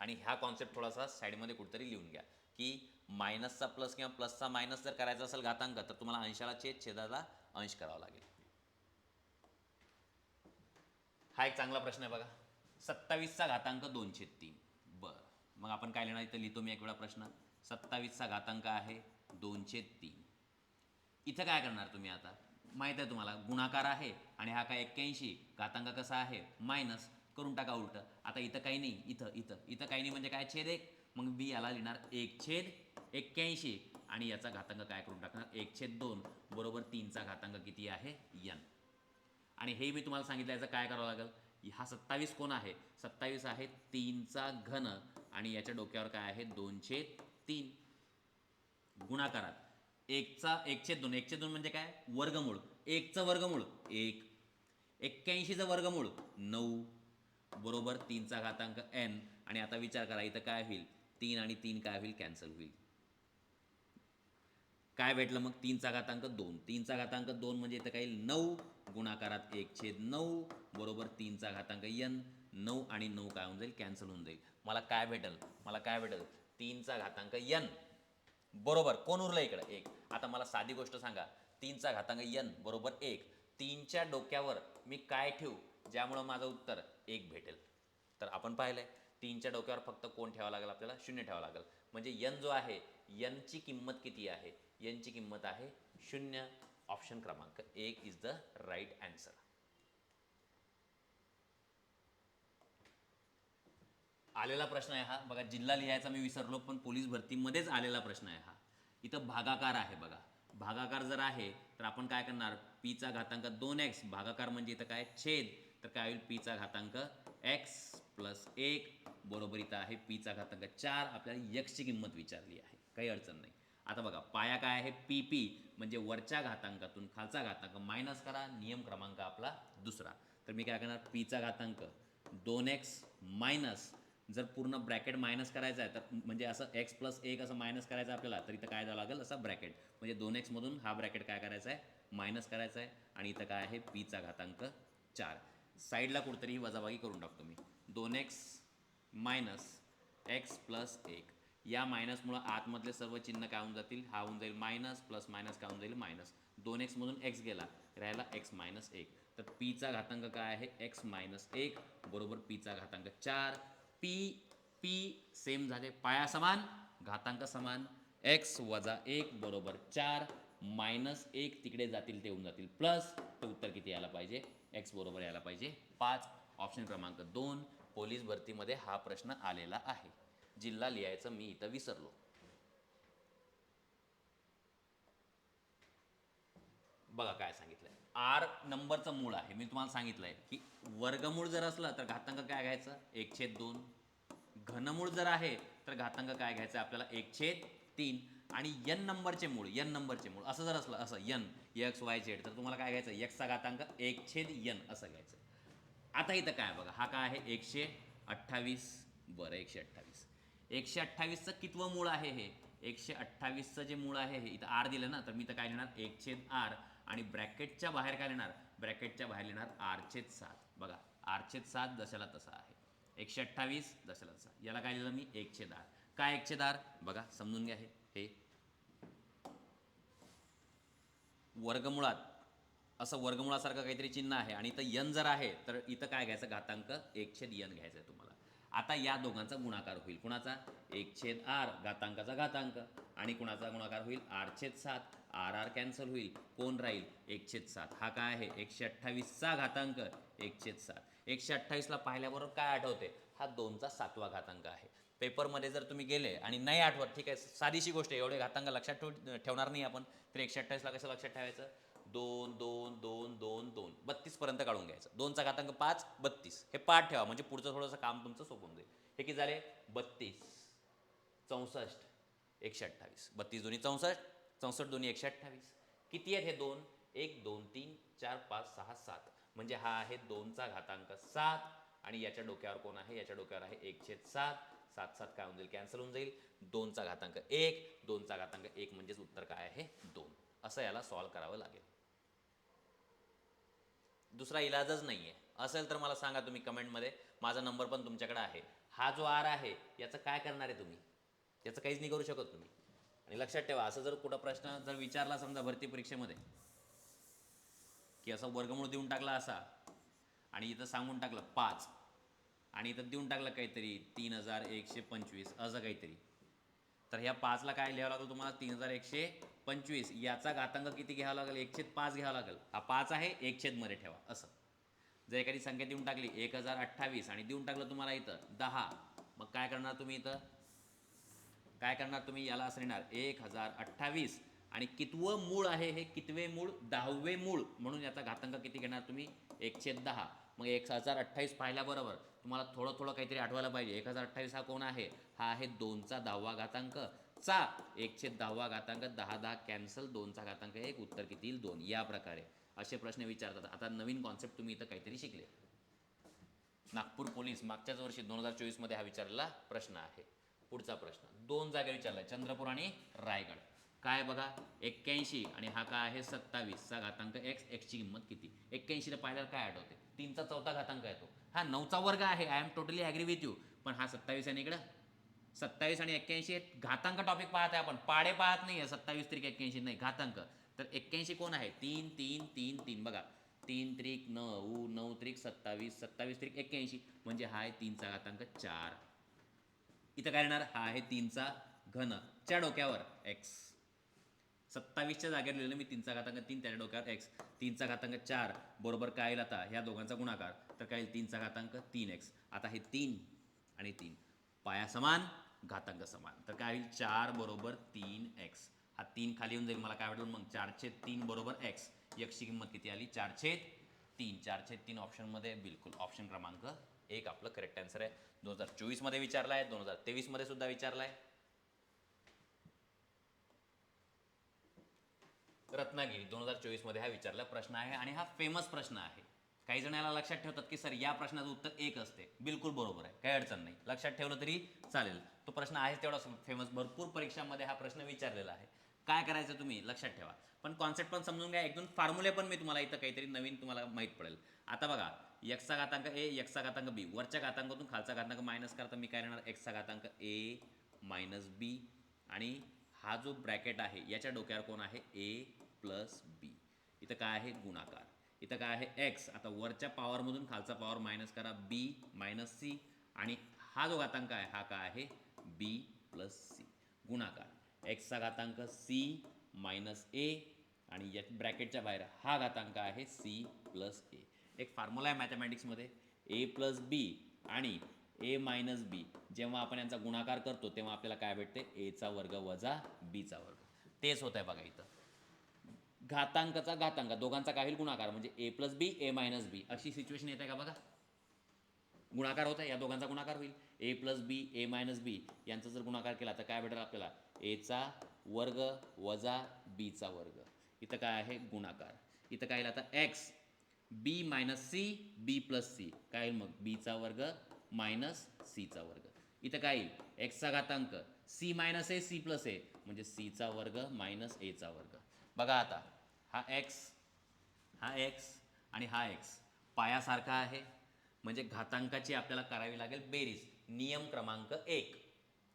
आणि ह्या कॉन्सेप्ट थोडासा साईडमध्ये कुठेतरी लिहून घ्या की मायनसचा प्लस किंवा प्लसचा मायनस जर करायचा असेल घातांक, तर तुम्हाला अंशाला छेद छेदाला अंश करावा लागेल. हा एक चांगला प्रश्न आहे बघा. 27चा घातांक 2/3. बरं, मग आपण काय लिहिणार? इथं लिहितो मी एक वेळा प्रश्न. 27चा घातांक आहे 2/3. इथं काय करणार तुम्ही? आता माहीत आहे तुम्हाला गुणाकार आहे आणि हा काय 81, घातांक कसा आहे? मायनस, करून टाका उलटं. आता इथं काही नाही, इथं इथं इथं काही नाही म्हणजे काय? छेद 1. मग मी याला लिहिणार 1/81 आणि याचा घातांक काय करून टाकणार? 1/2 बरोबर 3चा घातांक किती आहे? n. आणि हे मी तुम्हाला सांगितलं याचं काय करावं लागेल? हा 27 कोण आहे? 27 आहे 3चा घन आणि याच्या डोक्यावर काय आहे? 2/3 गुणाकारात 1/2 1/2 म्हणजे काय? वर्गमूळ. 1चं वर्गमूळ 1, 81चं वर्गमूळ 9 बरोबर 3चा घातांक n. आणि आता विचार करा इथं काय होईल, 3 आणि 3 काय होईल, कॅन्सल होईल. काय भेटलं मग, 3चा घातांक 2. 3चा घातांक 2 म्हणजे इथं काय येईल, 9 गुणाकारात 1/9 बरोबर 3चा घातांक n. 9 आणि 9 काय होऊन जाईल, कॅन्सल होऊन जाईल. मला काय भेटेल, 3चा घातांक n बरोबर कोण उरलं इकडं, 1. आता मला साधी गोष्ट सांगा, 3चा घातांक n बरोबर 1. 3च्या डोक्यावर मी काय ठेवू ज्यामुळं माझं उत्तर 1 भेटेल. तर आपण पाहिलंय 3च्या डोक्यावर फक्त कोण ठेवावं लागेल, आपल्याला 0 ठेवावं लागेल. म्हणजे n जो आहे, n ची किंमत किती आहे, n ची किंमत आहे 0. ऑप्शन क्रमांक 1 इज द राईट आन्सर. आलेला प्रश्न आहे हा बघा, जिल्हा लिहायचा मी विसरलो, पण पोलीस भरतीमध्येच आलेला प्रश्न आहे हा. इथं भागाकार आहे बघा, भागाकार जर आहे तर आपण काय करणार, पीचा घातांक 2x भागाकार म्हणजे इथं काय छेद, तर काय होईल पीचा घातांक x प्लस 1 बरोबर इथं आहे पीचा घातांक 4. आपल्याला x ची किंमत विचारली आहे, काही अडचण नाही. आता बघा पाया काय आहे, पी म्हणजे वरच्या घातांकातून खालचा घातांक मायनस करा, नियम क्रमांक आपला दुसरा. तर मी काय करणार, पीचा घातांक 2x मायनस, जर पूर्ण ब्रॅकेट मायनस करायचं आहे तर म्हणजे असं x प्लस 1 असं मायनस करायचं आहे आपल्याला, तर इथं काय द्यावं लागेल, असं ब्रॅकेट म्हणजे 2x मधून हा ब्रॅकेट काय करायचा आहे, मायनस करायचा आहे. आणि इथं काय आहे, पीचा घातांक 4. साईडला कुठेतरी ही वजाबाकी करून टाकतो मी, 2x मायनस x प्लस 1. या मायनसमुळं आतमधले सर्व चिन्ह काय होऊन जातील, हा होऊन जाईल मायनस, प्लस मायनस काय होऊन जाईल मायनस. 2x मधून x गेला, राहिला x मायनस 1. तर पीचा घातांक काय आहे, x मायनस 1 बरोबर पीचा घातांक 4. पी सेम झाले, पाया समान घातांक समान, x वजा 1 बरोबर 4 मायनस 1 तिकडे जातील ते होऊन जातील प्लस. तर उत्तर किती यायला पाहिजे, x बरोबर यायला पाहिजे 5. ऑप्शन क्रमांक 2 पोलीस भरतीमध्ये हा प्रश्न आलेला आहे. जिल्हा लिहायचं मी इथं विसरलो. बघा काय सांगितलंय, आर नंबरचं मूळ आहे, मी तुम्हाला सांगितलंय की वर्गमूळ जर असलं तर घातांक काय घ्यायचं, 1/2. घनमूळ जर आहे तर घातांक काय घ्यायचं आपल्याला, 1/3. आणि n नंबरचे मूळ असं जर असलं, असं n x y z, तर तुम्हाला काय घ्यायचं, x चा घातांक 1/n असं घ्यायचं. आता इथं काय बघा, हा काय आहे 128. बरं 128चं कितवं मूळ आहे हे, 128चं जे मूळ आहे हे इथं r दिलं ना, तर मी इथं काय लिहिणार 1/r. आणि ब्रॅकेटच्या बाहेर काय लिहिणार, ब्रॅकेटच्या बाहेर लिहिणार r/7. बघा r/7 जशाला तसा आहे, 128 जशाला तसा. याला काय लिहिलं मी 1/r. काय 1/r बघा समजून घ्या, हे वर्गमुळात असं वर्गमुळासारखं काहीतरी चिन्ह आहे आणि इथं n जर आहे तर इथं काय घ्यायचं, घातांक 1/n घ्यायचं आहे तुम्हाला. आता या दोघांचा गुणाकार होईल, कुणाचा 1/r घातांकाचा घातांक, आणि कुणाचा गुणाकार होईल r/7. r कॅन्सल होईल, कोण राहील 1/7. हा काय आहे 128चा घातांक 1/7. 128ला पाहिल्याबरोबर काय आठवते, हा 2चा 7वा घातांक आहे. पेपरमध्ये जर तुम्ही गेले आणि नाही आठवत, ठीक आहे साधीशी गोष्ट आहे, एवढे घातांक लक्षात ठेवणार नाही आपण, तर 128ला कसं लक्षात ठेवायचं, 2 2 2 2 2 32 पर्यंत काढून घ्यायचं. 2चा घातांक 5 32 हे पाठ ठेवा, म्हणजे पुढचं थोडंसं काम तुमचं सोपं जाईल. हे किती झाले 32 64 128, 32 दोन्ही 64, 64 दोन्ही 128. किती आहेत हे 2, 1 2 3 4 5 6 7, म्हणजे हा आहे 2चा घातांक 7. आणि याच्या डोक्यावर कोण आहे, याच्या डोक्यावर आहे 1/7. 7 7 काय होऊन जाईल, कॅन्सल होऊन जाईल. 2चा घातांक 1, 2चा घातांक 1 म्हणजेच उत्तर काय आहे 2. असं याला सॉल्व करावं लागेल, दुसरा इलाजच नाही आहे. असेल तर मला सांगा तुम्ही कमेंटमध्ये, माझा नंबर पण तुमच्याकडे आहे. हा जो आर आहे याचं काय करणार आहे तुम्ही, याचं काहीच नाही करू शकत तुम्ही. आणि लक्षात ठेवा, असं जर कुठं प्रश्न जर विचारला समजा भरती परीक्षेमध्ये, की असा वर्गमूळ देऊन टाकला असा आणि इथं सांगून टाकलं 5 आणि इथं देऊन टाकलं काहीतरी 3125 असं काहीतरी, तर ह्या 5ला काय लिहावं लागेल तुम्हाला, 3125. याचा घातांक किती घ्यावा लागेल, 1/5 घ्यावा लागेल. हा 5 आहे 1/, मध्ये ठेवा. असं जर एखादी संख्या देऊन टाकली 1028 आणि देऊन टाकलं तुम्हाला इथं 10, मग काय करणार तुम्ही, इथं काय करणार तुम्ही, याला असं लिहिणार 1028. आणि कितवं मूळ आहे हे, कितवे मूळ, 10वे मूळ, म्हणून याचा घातांक किती घेणार तुम्ही 1/10. मग 1028 पाहिल्याबरोबर तुम्हाला थोडं थोडं काहीतरी आठवायला पाहिजे. 1028 हा कोण आहे, हा आहे 2चा 10वा घातांक चा 1/10वा घातांक, 10 10 कॅन्सल, 2चा घातांक 1, उत्तर किती येईल 2. या प्रकारे असे प्रश्न विचारतात. आता नवीन कॉन्सेप्ट तुम्ही इथं काहीतरी शिकले. नागपूर पोलीस मागच्याच वर्षी 2024 मध्ये हा विचारलेला प्रश्न आहे. पुढचा प्रश्न 2 जागा विचारलाय, चंद्रपूर आणि रायगड. काय बघा 81 आणि हा काय आहे 27 चा घातांक x, x ची किंमत किती. 81 ला पाहिल्यावर काय आठवते, 3 चा चौथा घातांक येतो. हा 9 चा वर्ग आहे, I am totally agree with you. पण हा 27 आहे इकडं 27 आणि 81 घातांक टॉपिक पाहत आहे आपण, पाडे पाहत नाही आहे. 27 त्रिक 81 नाही, घातांक. तर 81 कोण आहे 3 3 3 3 बघा 3 त्रिक 9, 9 त्रिक 27, 27 त्रिक 81 म्हणजे हा आहे 3 चा घातांक 4. इथं काय येणार, हा आहे 3 चा घन च्या डोक्यावर x. 27 च्या जागेवर लिहिलं मी 3 चा घातांक 3, त्याच्या डोक्यावर x. 3 चा घातांक 4 बरोबर काय येईल आता ह्या दोघांचा गुणाकार, तर काय येईल 3 चा घातांक 3x. आता हे 3 आणि 3 पाया समान घातांक समान, तर काय होईल 4 बरोबर 3x. हा 3 खाली येऊन जाईल, मला काय वाटेल मग 4/3 बरोबर x. x ची किंमत किती आली 4/3. 4/3 ऑप्शनमध्ये बिलकुल ऑप्शन क्रमांक 1 आपलं करेक्ट आन्सर आहे. 2024 मध्ये विचारला आहे, 2023 मध्ये सुद्धा विचारला आहे. रत्नागिरी 2024 मध्ये हा विचारला प्रश्न आहे आणि हा फेमस प्रश्न आहे. काही जण याला लक्षात ठेवतात की सर या प्रश्नाचं उत्तर 1 असते. बिलकुल बरोबर आहे, काही अडचण नाही, लक्षात ठेवलं तरी चालेल. तो प्रश्न आहे तेवढा फेमस, भरपूर परीक्षांमध्ये हा प्रश्न विचारलेला आहे. काय करायचं तुम्ही लक्षात ठेवा, पण कॉन्सेप्ट पण समजून घ्या. 1-2 फॉर्म्युले पण मी तुम्हाला इथं काहीतरी नवीन तुम्हाला माहीत पडेल. आता बघा x चा घातांक a, x चा घातांक b, वरच्या घातांकातून खालचा घातांक मायनस करता मी काय लिहिणार x चा घातांक a मायनस b आणि हा जो ब्रॅकेट आहे याच्या डोक्यावर कोण आहे a प्लस b. इथं काय आहे गुणाकार, इथं काय आहे x. आता वरच्या पॉवरमधून खालचा पॉवर मायनस करा b मायनस c आणि हा जो घातांक आहे हा काय आहे b प्लस c. गुणाकार x चा घातांक c मायनस a आणि या ब्रॅकेटच्या बाहेर हा घातांक आहे c प्लस a. एक फॉर्म्युला आहे मॅथमॅटिक्समध्ये a प्लस b आणि a मायनस b. जेव्हा आपण यांचा गुणाकार करतो तेव्हा आपल्याला काय भेटते a चा वर्ग वजा b चा वर्ग. तेच होत आहे बघा इथं. घातांकाचा घातांक दोघांचा काय होईल गुणाकार म्हणजे a plus B a minus B अशी सिच्युएशन येते का बघा. गुणाकार होत आहे, या दोघांचा गुणाकार होईल a plus B a minus B यांचा जर गुणाकार केला तर काय भेटेल आपल्याला a चा वर्ग वजा b चा वर्ग. इथं काय आहे गुणाकार. इथं काय येईल आता x b minus c b plus c काय येईल मग b चा वर्ग मायनस c चा वर्ग. इथं काय येईल x चा घातांक c minus a c plus a म्हणजे c चा वर्ग मायनस a चा वर्ग. बघा आता हा x आणि हा x पायासारखा आहे म्हणजे घातांकाची आपल्याला करावी लागेल बेरीज. नियम क्रमांक 1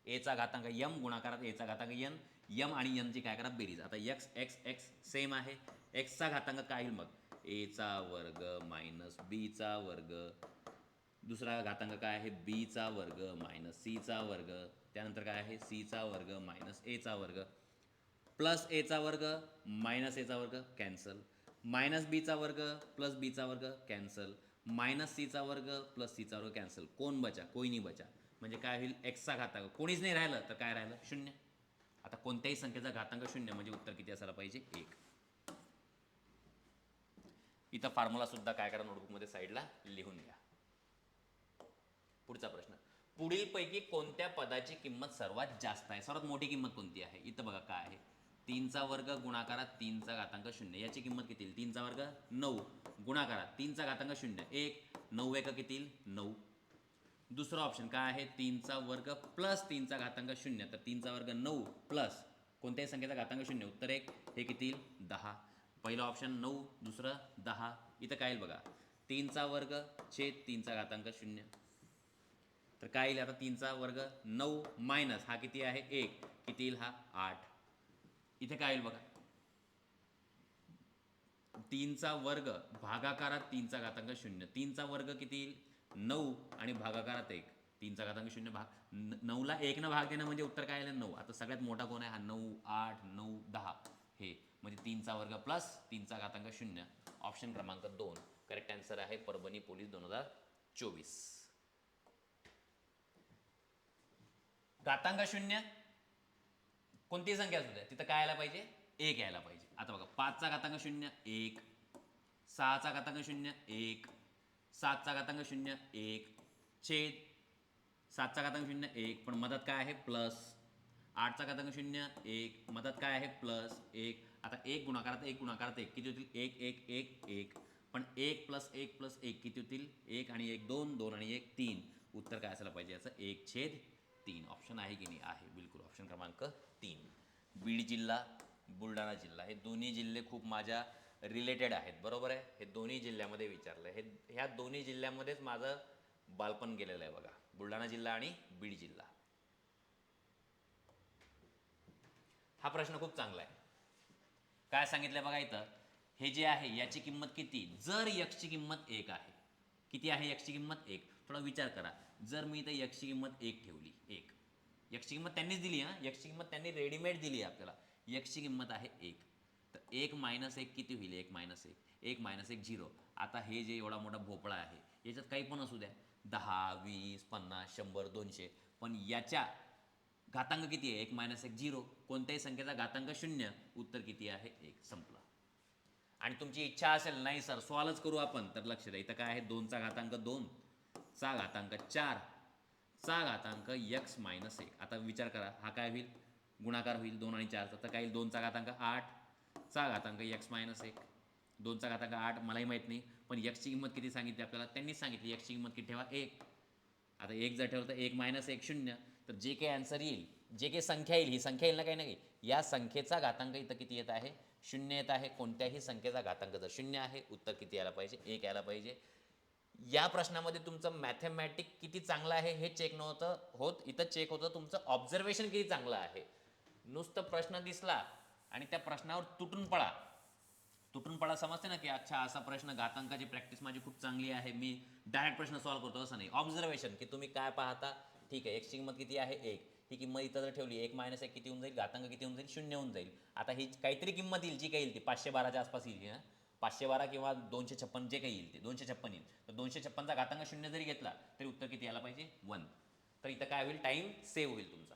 a चा घातांक m गुणाकारात a चा घातांक n, m आणि n ची काय करा बेरीज. आता x सेम आहे, x चा घातांक काय येईल मग a चा वर्ग मायनस b चा वर्ग, दुसरा घातांक काय आहे b चा वर्ग मायनस c चा वर्ग, त्यानंतर काय आहे c चा वर्ग मायनस a चा वर्ग प्लस a चा वर्ग मायनस a चा वर्ग कॅन्सल, मायनस b चा वर्ग प्लस b चा वर्ग कॅन्सल, मायनस c चा वर्ग प्लस c चा वर्ग कॅन्सल. कोण बचा कोई नाही बचा म्हणजे काय होईल x चा घातांक कोणीच नाही राहिलं तर काय राहिलं 0. आता कोणत्याही संख्येचा घातांक 0 म्हणजे उत्तर किती असायला पाहिजे 1. इथं फॉर्म्युला सुद्धा काय करा नोटबुकमध्ये साईडला लिहून घ्या. पुढचा प्रश्न पुढीलपैकी कोणत्या पदाची किंमत सर्वात जास्त आहे, सर्वात मोठी किंमत कोणती आहे. इथं बघा काय आहे 3 चा वर्ग गुणाकारात 3 चा घातांक 0 याची किंमत किती येईल 3 चा वर्ग 9 गुणाकारात 3 चा घातांक 0 1 9 एक किती येईल 9. दुसरा ऑप्शन काय आहे 3 चा वर्ग प्लस 3 चा घातांक 0 तर 3 चा वर्ग 9 प्लस कोणत्याही संख्येचा घातांक 0 उत्तर 1 हे किती येईल 10. पहिलं ऑप्शन 9 दुसरं 10. इथं काय येईल बघा 3 चा वर्ग छेद 3 चा घातांक 0 तर काय येईल आता 3 चा वर्ग 9 मायनस हा किती आहे 1 किती येईल हा 8. इथे काय येईल बघा 3 चा वर्ग भागाकारात 3 चा घातांक 0 3 चा वर्ग किती येईल 9 आणि भागाकारात 1 3 चा घातांक 0 भाग 9 ला 1 न भाग देणं म्हणजे उत्तर काय आलं 9. आता सगळ्यात मोठा कोण आहे हा 9 8 9 10 हे म्हणजे 3 चा वर्ग प्लस 3 चा घातांक 0 ऑप्शन क्रमांक 2 करेक्ट आन्सर आहे परभणी पोलीस 2024. घातांक 0 कोणती संख्या असू द्या तिथं काय यायला पाहिजे 1 यायला पाहिजे. आता बघा 5 चा घातांक 0 1, 6 चा घातांक 0 1, 7 चा घातांक 0 1 छेद 7 चा घातांक 0 1 पण मधात काय आहे प्लस, 8 चा घातांक 0 1 मधात काय आहे प्लस 1 आता एक गुणाकारात एक गुणाकारात एक किती होतील? एक एक एक एक. पण 1 + 1 किती होतील? 1 आणि 1 2, 2 आणि 1 3. उत्तर काय असायला पाहिजे याचं? 1/3. ऑप्शन आहे की नाही? आहे, बिलकुल. ऑप्शन क्रमांक 3. बीड जिल्हा, बुलढाणा जिल्हा हे दोन्ही जिल्हे खूप माझ्या रिलेटेड आहेत, बरोबर आहे. हे दोन्ही जिल्ह्यामध्ये विचारलं आहे. ह्या दोन्ही जिल्ह्यामध्येच माझं बालपण गेलेलं आहे बघा, बुलढाणा जिल्हा आणि बीड जिल्हा. हा प्रश्न खूप चांगला आहे. काय सांगितलं बघा इथं, हे जे आहे याची किंमत किती? जर यक्षची किंमत 1 आहे. किती आहे यक्षची किंमत? 1. थोडा विचार करा, जर मी इथं यक्षची किंमत 1 ठेवली, 1, यक्षची किंमत त्यांनीच दिली, हां, यक्षची किंमत त्यांनी रेडीमेड दिली आहे आपल्याला. यक्षची किंमत आहे 1, तर 1 - 1 किती होईल? 1 - 1, 1 - 1 0. आता हे जे एवढा मोठा भोपळा आहे याच्यात काही पण असू द्या, 10 20 50 100 200, पण याच्या घातांक किती आहे? 1 - 1 0. कोणत्याही संख्येचा घातांक 0. उत्तर किती आहे? 1. संपला. आणि तुमची इच्छा असेल नाही सर सॉल्वच करू आपण, तर लक्ष द्या, इथं काय आहे? 2चा घातांक 2, चा घातांक 4, चा घातांक x - 1. आता विचार करा, हा काय होईल? गुणाकार होईल 2 आणि 4चा, तर काय येईल? 2चा घातांक 8, चा घातांक x - 1. 2चा घातांक 8 मलाही माहीत नाही, पण x ची किंमत किती सांगितली आपल्याला? त्यांनीच सांगितली. x ची किंमत किती ठेवा? 1. आता 1 जर ठेवलं तर 1 - 1 0. तर जे काही आन्सर येईल, जे काही संख्या येईल, ही संख्या येईल ना काही ना काही, या संख्येचा घातांक इथं किती येत आहे? 0 येत आहे. कोणत्याही संख्येचा घातांक जर 0 आहे, उत्तर किती यायला पाहिजे? 1 यायला पाहिजे. या प्रश्नामध्ये तुमचं मॅथमॅटिक किती चांगलं आहे हे चेक नव्हतं होत, इथं चेक होतं तुमचं ऑब्झर्वेशन किती चांगलं आहे. नुसतं प्रश्न दिसला आणि त्या प्रश्नावर तुटून पडा समजते ना, की अच्छा असा प्रश्न, घातांकाची प्रॅक्टिस माझी खूप चांगली आहे, मी डायरेक्ट प्रश्न सॉल्व्ह करतो, असं नाही. ऑब्झर्वेशन, की तुम्ही काय पाहता. ठीक आहे, एक्सची किंमत किती आहे? 1. ही किंमत इथं जर ठेवली, 1 - 1 किती होऊन जाईल? घातांक किती होऊन जाईल? 0 होऊन जाईल. आता ही काहीतरी किंमत येईल, जी काही येईल ती 512च्या आसपास येईल ना, 512 किंवा 256, जे काही येईल ते 256 येईल. तर 256चा घातांक 0 जरी घेतला तरी उत्तर किती यायला पाहिजे? 1. तर इथं काय होईल? टाईम सेव्ह होईल तुमचा.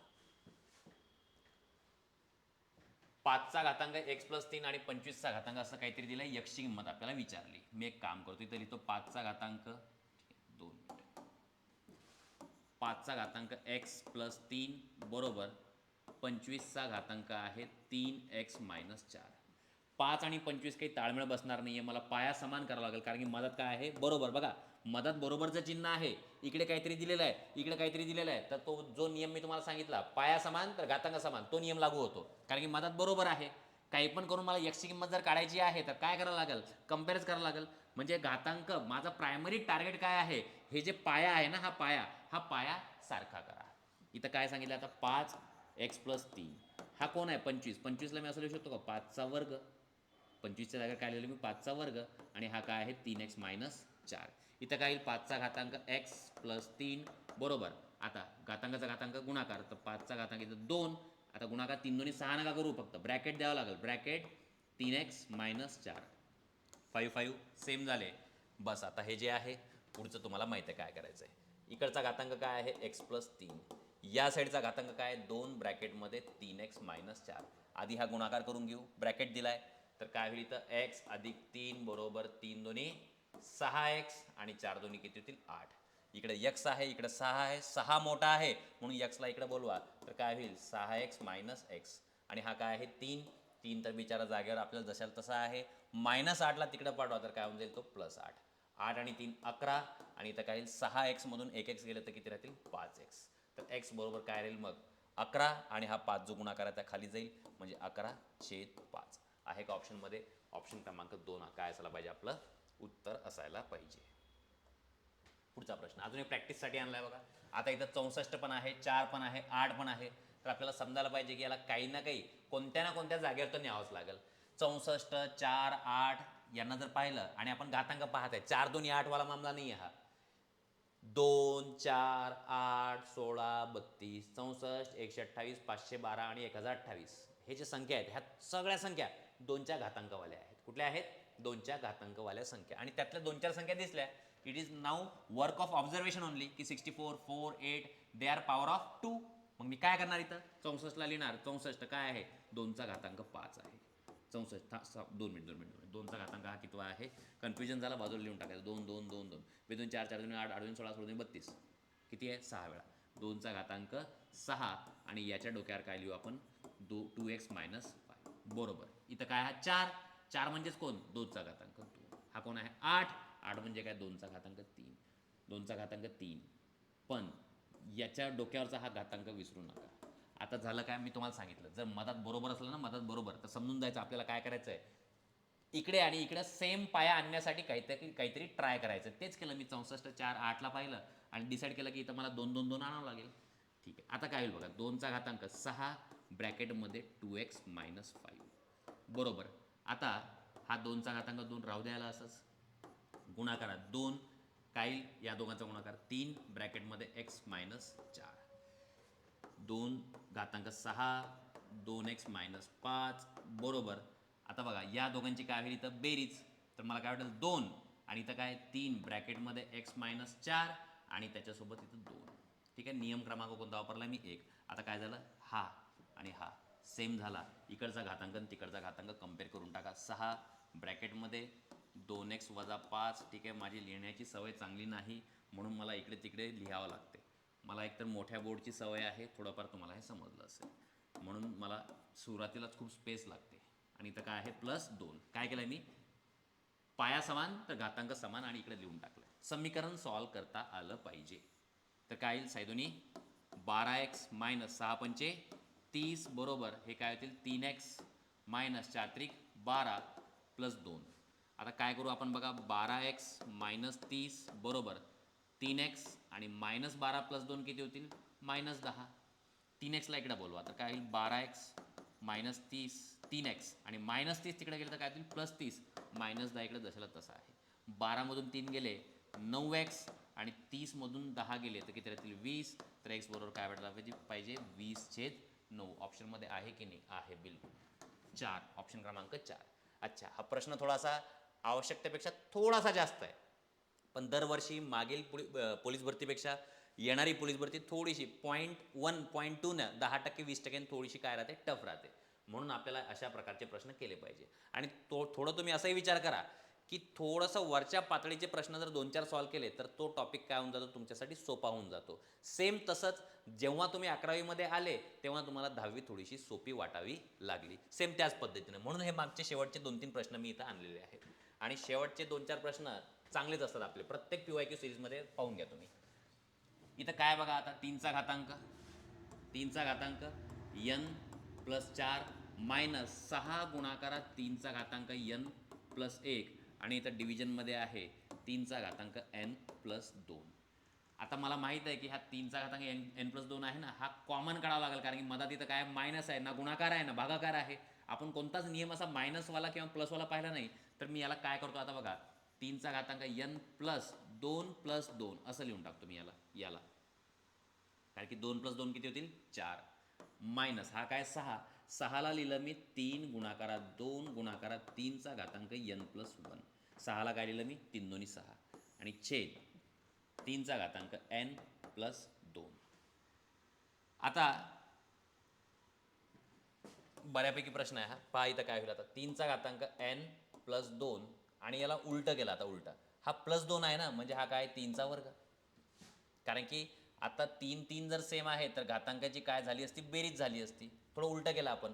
5चा घातांक x + 3 आणि 25चा घातांक असं काहीतरी दिलं, यक्षची किंमत आपल्याला विचारली. मी एक काम करतो, इथं लिहितो 5चा घातांक 2, 5चा घातांक x + 3 बरोबर 25चा घातांक आहे 3x - 4. 5 आणि 25 काही ताळमेळ बसणार नाही आहे, मला पाया समान करावा लागेल, कारण की मदत काय आहे? बरोबर. बघा, मदत बरोबरचं चिन्ह आहे, इकडे काहीतरी दिलेलं आहे, इकडे काहीतरी दिलेलं आहे, तर तो जो नियम मी तुम्हाला सांगितला, पाया समान तर घातांक समान, तो नियम लागू होतो, कारण की मदत बरोबर आहे. काही पण करून मला यक्षची किंमत जर काढायची आहे तर काय करावं लागेल? कम्पेअरच करावं लागेल. म्हणजे घातांक, माझा प्रायमरी टार्गेट काय आहे? हे जे पाया आहे ना, हा पाया सारखा करा. इथं काय सांगितलं आता? 5x + 3, हा कोण आहे? 25. 25ला मी असं लिहू शकतो का? 5चा वर्ग. 25च्या जागा काय लिहिलं मी? 5चा वर्ग. आणि हा काय आहे? 3x - 4. इथं काय येईल? 5चा घातांक x + 3 बरोबर. आता घातांकाचा घातांक गुणाकार, तर 5चा घातांक इथं 2. आता गुणाकार 3 दोन्ही 6 नका करू, फक्त ब्रॅकेट द्यावं लागेल. Bracket 3x - 4. 5 5 सेम झाले. बस आता हे जे आहे पुढचं तुम्हाला माहिती आहे काय करायचं आहे. इकडचा घातांक काय आहे? x + 3. या साईडचा घातांक काय आहे? 2 ब्रॅकेटमध्ये 3x - 4. आधी हा गुणाकार करून घेऊ. ब्रॅकेट दिलाय तर काय होईल? इथं x + 3 बरोबर 3 दोन्ही 6x आणि 4 दोन्ही किती होतील? 8. इकडे x आहे, इकडे 6 आहे, 6 मोठा आहे म्हणून x ला इकडे बोलवा, तर काय होईल? 6x - x. आणि हा काय आहे? 3 तर बिचारा जागेवर आपल्याला जशाला तसा आहे. -8ला तिकडे पाठवा तर काय होऊन जाईल? तो +8. 8 आणि 3 11. आणि इथं काय येईल? 6x मधून 1x गेलं तर किती राहतील? 5x. तर x बरोबर काय राहील मग? 11. आणि हा 5 जो गुणाकार आहे त्या खाली जाईल, म्हणजे 11/5 आहे का ऑप्शनमध्ये? ऑप्शन क्रमांक 2 काय असायला पाहिजे? आपलं उत्तर असायला पाहिजे. पुढचा प्रश्न अजून एक प्रॅक्टिससाठी आणलाय बघा. आता इथं 64 पण आहे, 4 पण आहे, 8 पण आहे, तर आपल्याला समजायला पाहिजे की याला काही ना काही कोणत्या ना कोणत्या जागेवर तर न्यावंच लागेल. 64 4 8 यांना जर पाहिलं आणि आपण घातांक पाहत आहे, 4 2 8 वाला मामला नाही आहे हा. 2 4 8 16 32 64 128 512 आणि 1028 हे जे संख्या आहेत, ह्या सगळ्या संख्या 2च्या घातांकवाल्या आहेत. कुठल्या आहेत? 2च्या घातांकवाल्या संख्या. आणि त्यातल्या 2-4 संख्या दिसल्या, it is now work of observation only, की 64 4 8 दे आर पॉवर ऑफ 2. मग मी काय करणार इथं? 64ला लिहिणार, 64 काय आहे? 2चा घातांक 5 आहे. 64 2 मिनिट 2चा घातांक हा कितवा आहे? कन्फ्युजन झाला, बाजूला लिहून टाकायचं. 2 2 2 2 2 4 4 2 8 8 2 16 16 2 32 किती आहे? 6 वेळा. 2चा घातांक 6. आणि याच्या डोक्यावर काय लिहू आपण? 2x - 5. बरोबर. इथं काय हा 4, 4 म्हणजेच कोण 2चा घातांक 2. हा कोण आहे 8, 8 म्हणजे काय 2चा घातांक 3, 2चा घातांक 3. पण याच्या डोक्यावरचा हा घातांक विसरू नका. आता झालं काय, मी तुम्हाला सांगितलं जर मधात बरोबर असलं ना, मधात बरोबर, तर समजून जायचं आपल्याला काय करायचं आहे. इकडे आणि इकडे सेम पाया आणण्यासाठी काहीतरी ट्राय करायचं. तेच केलं मी. 64 4 8ला पाहिलं आणि डिसाईड केलं की इथं मला 2 2 2 आणावं लागेल. ठीक आहे. आता काय होईल बघा, 2चा घातांक 6 ब्रॅकेटमध्ये 2x - 5 बरोबर. आता हा 2चा घातांक 2 राहू द्यायला असंच, गुणाकारात 2 काय येईल, या दोघांचा गुणाकार 3 ब्रॅकेटमध्ये x - 4 2 घातांक 6 2x - 5 बरोबर. आता बघा या दोघांची काय होईल इथं बेरीज, तर मला काय वाटेल 2 आणि इथं काय 3 ब्रॅकेटमध्ये x - 4 आणि त्याच्यासोबत इथं 2. ठीक आहे. नियम क्रमांक कोणता वापरला मी 1. आता काय झालं, हा आणि हा सेम झाला. इकडचा घातांक आणि तिकडचा घातांक कम्पेअर करून टाका. 6 ब्रॅकेटमध्ये 2x - 5. ठीक आहे. माझी लिहिण्याची सवय चांगली नाही म्हणून मला इकडे तिकडे लिहावं लागते. मला एकतर मोठ्या बोर्डची सवय आहे, थोडंफार तुम्हाला हे समजलं असेल, म्हणून मला सुरुवातीलाच खूप स्पेस लागते. आणि इथं काय आहे +2. काय केलं मी, पाया समान तर घातांक समान आणि इकडे लिहून टाकलं. समीकरण सॉल्व करता आलं पाहिजे. तर काय येईल सायदोनी, 12x - 6 पंचे 30 बरोबर. हे काय होतील 3x - 4 12 +2. आता काय करू आपण बघा, 12x - 30 बरोबर 3x आणि -12 +2 किती होतील -10. 3xला इकडे बोलवा, तर काय होईल 12x - 30 3x आणि -30 तिकडे गेलं तर काय होतील +30 -10 इकडे जशाला तसं आहे. 12मधून 3 गेले 9x आणि 30मधून 10 गेले तर किती राहतील 20. तर x बरोबर काय भेटला पाहिजे 20/9. ऑप्शनमध्ये आहे की नाही, आहे बिलकुल. 4 ऑप्शन क्रमांक 4. अच्छा, हा प्रश्न थोडासा आवश्यकतेपेक्षा थोडासा जास्त आहे, पण दरवर्षी मागील पोलीस भरतीपेक्षा येणारी पोलीस भरती थोडीशी 0.1 0.2 न 10% 20% थोडीशी काय राहते, टफ राहते. म्हणून आपल्याला अशा प्रकारचे प्रश्न केले पाहिजे. आणि थोडं तुम्ही असाही विचार करा की थोडंसं वरच्या पातळीचे प्रश्न जर 2-4 सॉल्व केले तर तो टॉपिक काय होऊन जातो तुमच्यासाठी, सोपा होऊन जातो. सेम तसंच जेव्हा तुम्ही 11वीमध्ये आले तेव्हा तुम्हाला 10वी थोडीशी सोपी वाटावी लागली. सेम त्याच पद्धतीने. म्हणून हे मागचे शेवटचे 2-3 प्रश्न मी इथं आणलेले आहेत. आणि शेवटचे 2-4 प्रश्न चांगलेच असतात आपले. प्रत्येक PYQ सिरीजमध्ये पाहून घ्या तुम्ही. इथं काय बघा, आता 3चा घातांक n + 4 - 6 गुणाकारात 3चा घातांक n + 1 आणि इथं डिव्हिजनमध्ये आहे 3चा घातांक n + 2. आता मला माहीत आहे की हा 3चा घातांक n + 2 आहे ना, हा कॉमन काढावा लागेल, कारण की मधात इथं काय मायनस आहे ना, गुणाकार आहे ना भागाकार आहे. आपण कोणताच नियम असा मायनसवाला किंवा प्लसवाला पाहिला नाही. तर मी याला काय करतो, आता बघा 3चा घातांक n + 2 + 2 असं लिहून टाकतो मी याला. कारण की 2 + 2 किती होतील 4. मायनस हा काय 6. 6ला लिहिलं मी 3 गुणाकारात 2 गुणाकारात 3चा घातांक n + 1. 6ला काय लिहिलं मी 3 2 6 आणि छेद 3चा घातांक n + 2. आता बऱ्यापैकी प्रश्न आहे हा. पहा इथं काय होईल, आता 3चा घातांक n + 2 आणि याला उलटं केलं. आता उलटा हा +2 आहे ना, म्हणजे हा काय 3चा वर्ग. कारण की आता 3 3 जर सेम आहे तर घातांकाची काय झाली असती, बेरीज झाली असती. थोडं उलटं केलं आपण.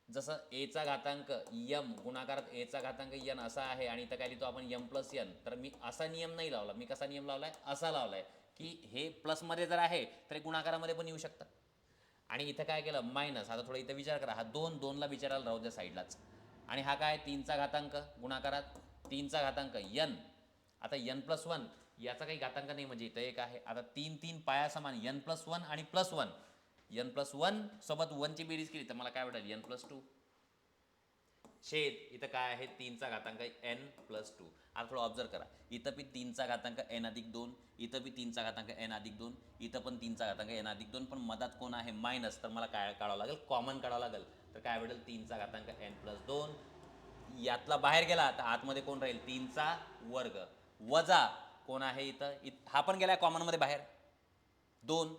जसं एचा घातांक m गुणाकारात एचा घातांक n असा आहे आणि इथं काय लिहितो आपण m + n. तर मी असा नियम नाही लावला. मी कसा नियम लावलाय, असा लावलाय की हे प्लसमध्ये जर आहे तर हे गुणाकारामध्ये पण येऊ शकतात. आणि इथं काय केलं मायनस. आता थोडं इथं विचार करा, हा 2 2ला विचारायला राहू द्या साईडलाच. आणि हा काय 3चा घातांक गुणाकारात 3चा घातांक n. आता n + 1 याचा काही घातांक नाही, म्हणजे इथं एक आहे. आता 3 3 पाया समान n + 1 आणि +1. n + 1 सोबत 1 ची बेरीज केली तर मला काय भेटेल n + 2. छेद इथं काय आहे 3चा घातांक n + 2. आता थोडं ऑब्झर्व करा, इथं बी 3चा घातांक n + 2, इथं बी 3चा घातांक n + 2, इथं पण 3चा घातांक n + 2, पण मधात कोण आहे मायनस. तर मला काय काढावं लागेल, कॉमन काढावं लागेल. तर काय भेटेल 3चा घातांक n + 2. यातला बाहेर गेला तर आतमध्ये कोण राहील 3चा वर्ग वजा कोण आहे इथं, हा पण गेलाय कॉमनमध्ये बाहेर 2.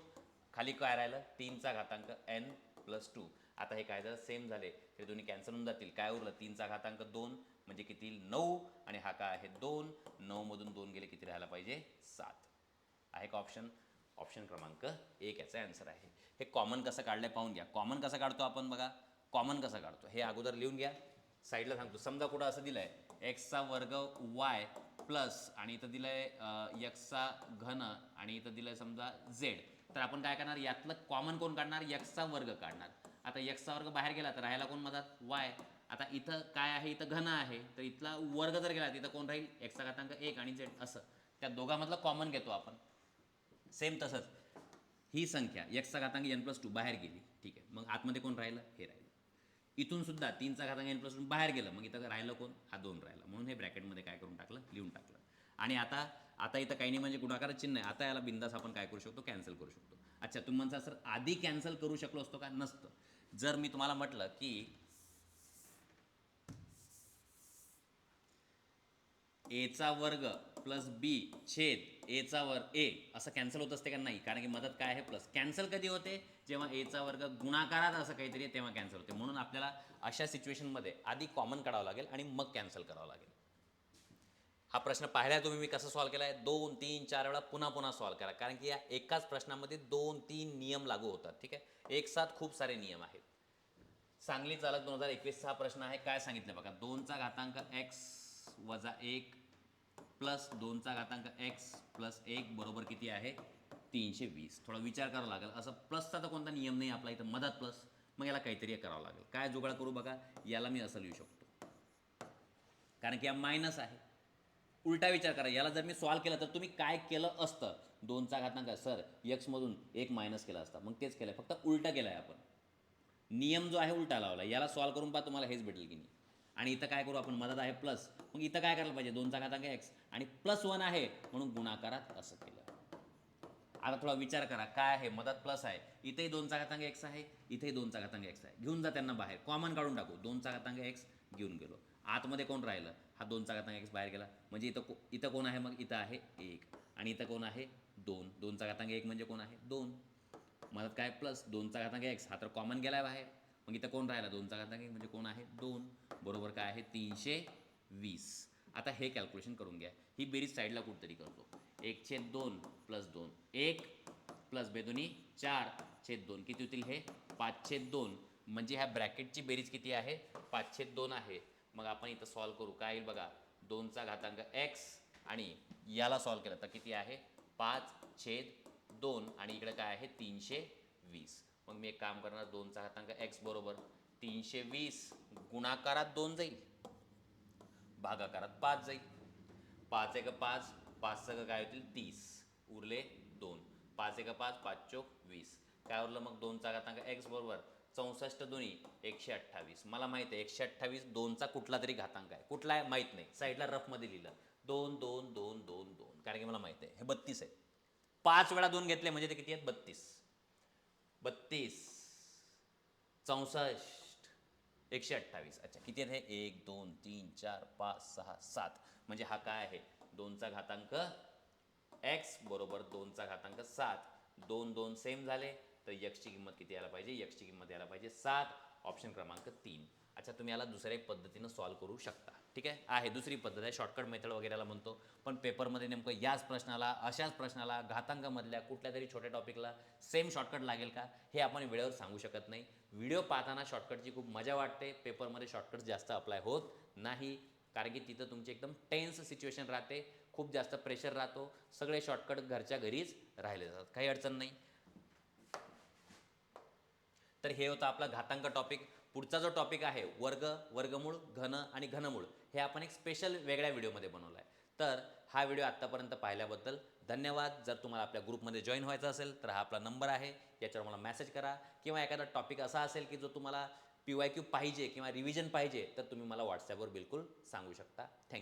खाली काय राहिलं 3चा घातांक n + 2. आता हे काय झालं, सेम झाले, हे दोन्ही कॅन्सल होऊन जातील. काय उरलं 3चा घातांक 2 म्हणजे किती 9 आणि हा काय आहे 2. 9 मधून 2 गेले किती राहायला पाहिजे 7. आहे का ऑप्शन, ऑप्शन क्रमांक 1 याचा आन्सर आहे. हे कॉमन कसं काढलंय पाहून घ्या. कॉमन कसं काढतो आपण बघा, कॉमन कसं काढतो हे अगोदर लिहून घ्या. साईडला सांगतो. समजा कुठं असं दिलं आहे एक्सचा वर्ग वाय प्लस आणि इथं दिलं आहे एक्सचा घन आणि इथं दिलं आहे समजा झेड. तर आपण काय करणार, यातलं कॉमन कोण काढणार, एक्सचा वर्ग काढणार. आता एक्सचा वर्ग बाहेर गेला तर राहायला कोण मधात, वाय. आता इथं काय आहे, इथं घन आहे, तर इथला वर्ग जर गेला तिथं कोण राहील, एक्सचा घातांक 1 आणि झेड. असं त्या दोघांमधलं कॉमन घेतो आपण. सेम तसंच ही संख्या एक्सचा घातांक n+2 बाहेर गेली, ठीक आहे. मग आतमध्ये कोण राहिलं, हे राहिलं. इथून सुद्धा 3चा घातांक n+2 बाहेर गेलं, मग इथं राहिलं कोण, हा 2 राहिला. म्हणून हे ब्रॅकेटमध्ये काय करून टाकलं, लिहून टाकलं. आणि आता इथं काही नाही म्हणजे गुणाकार चिन्ह आहे. आता याला बिंदास आपण काय करू शकतो, कॅन्सल करू शकतो. अच्छा, तुम्ही म्हणता सर आधी कॅन्सल करू शकलो असतो का, नसतं. जर मी तुम्हाला म्हटलं की एचा वर्ग प्लस बी छेद एचा वर्ग ए असं कॅन्सल होत असते का, नाही. कारण की मदत काय आहे, प्लस. कॅन्सल कधी होते, जेव्हा एचा वर्ग गुणाकारात असं काहीतरी आहे तेव्हा कॅन्सल होते. म्हणून आपल्याला अशा सिच्युएशनमध्ये आधी कॉमन काढावं लागेल आणि मग कॅन्सल करावं लागेल. हा प्रश्न पाहिला तुम्ही मी कसा सॉल्व्ह केला आहे, 2, 3, 4 वेळा पुन्हा सॉल्व्ह करा. कारण की या एकाच प्रश्नामध्ये 2, 3 नियम लागू होतात, ठीक आहे. एक साथ खूप सारे नियम आहेत. सांगली चालक 2021 हा प्रश्न आहे. काय सांगितलं बघा, 2चा घातांक x वजा 1 प्लस 2चा घातांक x प्लस 1 बरोबर किती आहे, 320. थोडा विचार करावा लागेल. असं प्लसचा तर कोणता नियम नाही आपला इथं, मधात प्लस. मग याला काहीतरी करावं लागेल. काय जुगाड करू बघा, याला मी असं लिहू शकतो कारण की हा मायनस आहे. उलटा विचार करा, याला जर मी सॉल्व्ह केलं तर तुम्ही काय केलं असतं, 2चा घातांक सर एक्समधून 1 मायनस केला असता. मग तेच केलं, फक्त उलटा केलं आहे आपण. नियम जो आहे उलटा लावला. याला सॉल्व्ह करून पहा, तुम्हाला हेच भेटेल की नाही. आणि इथं काय करू आपण, मदत आहे प्लस. मग इथं काय करायला पाहिजे, 2चा घातांक x आणि +1 आहे म्हणून गुणाकारात असं केलं. आता थोडा विचार करा, काय आहे, मदत प्लस आहे, इथेही 2चा घातांक x आहे, इथेही 2चा घातांक x आहे. घेऊन जा त्यांना बाहेर, कॉमन काढून टाकू. 2चा घातांक x घेऊन गेलो. आतमध्ये कोण राहिलं, हा 2चा घातांक x बाहेर गेला. म्हणजे इथं कोण आहे, मग इथं आहे 1 आणि इथं कोण आहे 2. 2चा घातांक 1 म्हणजे कोण आहे 2. मदत काय प्लस 2चा घातांक x, हा तर कॉमन गेला बाहेर. मग इथं कोण राहिला, 2चा घातांक 1 म्हणजे कोण आहे 2. बरोबर काय आहे 320. आता हे कॅल्क्युलेशन करून घ्या. ही बेरीज साईडला कुठतरी करतो. 1/2 प्लस 2 1 प्लस बेदोनी 4/2 किती होतील हे 5/2. म्हणजे ह्या ब्रॅकेटची बेरीज किती आहे, 5/2 आहे. मग आपण इथं सॉल्व्ह करू. काय येईल बघा, 2चा घातांक x आणि याला सॉल्व्ह केलं तर किती आहे 5/2 आणि इकडे काय आहे 320. मग मी एक काम करणार, 2चा घातांक x बरोबर 320 गुणाकारात 2 जाईल, भागाकारात 5 जाईल. 5 1 5, 5 सगळं काय होतील 30, उरले 2. 5 1 5, 5 चोक 20. काय उरलं मग, 2चा घातांक x बरोबर 64 दुनी 128. मला माहिती आहे 128 2चा कुठला तरी घातांक आहे, कुठला आहे माहीत नाही. साईडला रफमध्ये लिहिलं 2 2 2 2 2, कारण की मला माहिती आहे हे 32 आहे. 5 वेळा 2 घेतले म्हणजे ते किती आहेत 32. 32 64 128. अच्छा, किती आहेत हे 1 2 3 4 5 6 7. म्हणजे हा काय आहे 2चा घातांक x बरोबर 2चा घातांक 7. 2 2 सेम झाले तर x ची किंमत किती यायला पाहिजे, x ची किंमत यायला पाहिजे 7. ऑप्शन क्रमांक 3. अच्छा, तुम्ही याला दुसऱ्या एक पद्धतीनं सॉल्व्ह करू शकता, ठीक आहे दुसरी पद्धत आहे, शॉर्टकट मेथड वगैरेला म्हणतो. पण पेपरमध्ये नेमकं याच प्रश्नाला, अशाच प्रश्नाला, घातांकामधल्या कुठल्या तरी छोट्या टॉपिकला सेम शॉर्टकट लागेल का, हे आपण वेळेवर सांगू शकत नाही. व्हिडिओ पाहताना शॉर्टकटची खूप मजा वाटते, पेपरमध्ये शॉर्टकट जास्त अप्लाय होत नाही. कारण की तिथं तुमची एकदम टेन्स सिच्युएशन राहते, खूप जास्त प्रेशर राहतो. सगळे शॉर्टकट घरच्या घरीच राहिले जातात, काही अडचण नाही. तर हे होतं आपला घातांक टॉपिक. पुढचा जो टॉपिक आहे वर्ग, वर्गमूळ, घन आणि घनमूळ, हे आपण एक स्पेशल वेगळ्या व्हिडिओमध्ये बनवला आहे. तर हा व्हिडिओ आत्तापर्यंत पाहिल्याबद्दल धन्यवाद. जर तुम्हाला आपल्या ग्रुपमध्ये जॉईन व्हायचं असेल तर हा आपला नंबर आहे, याच्यावर मला मेसेज करा. किंवा एखादा टॉपिक असा असेल की जो तुम्हाला PYQ पाहिजे किंवा रिव्हिजन पाहिजे तर तुम्ही मला व्हॉट्सॲपवर बिलकुल सांगू शकता. थँक्यू.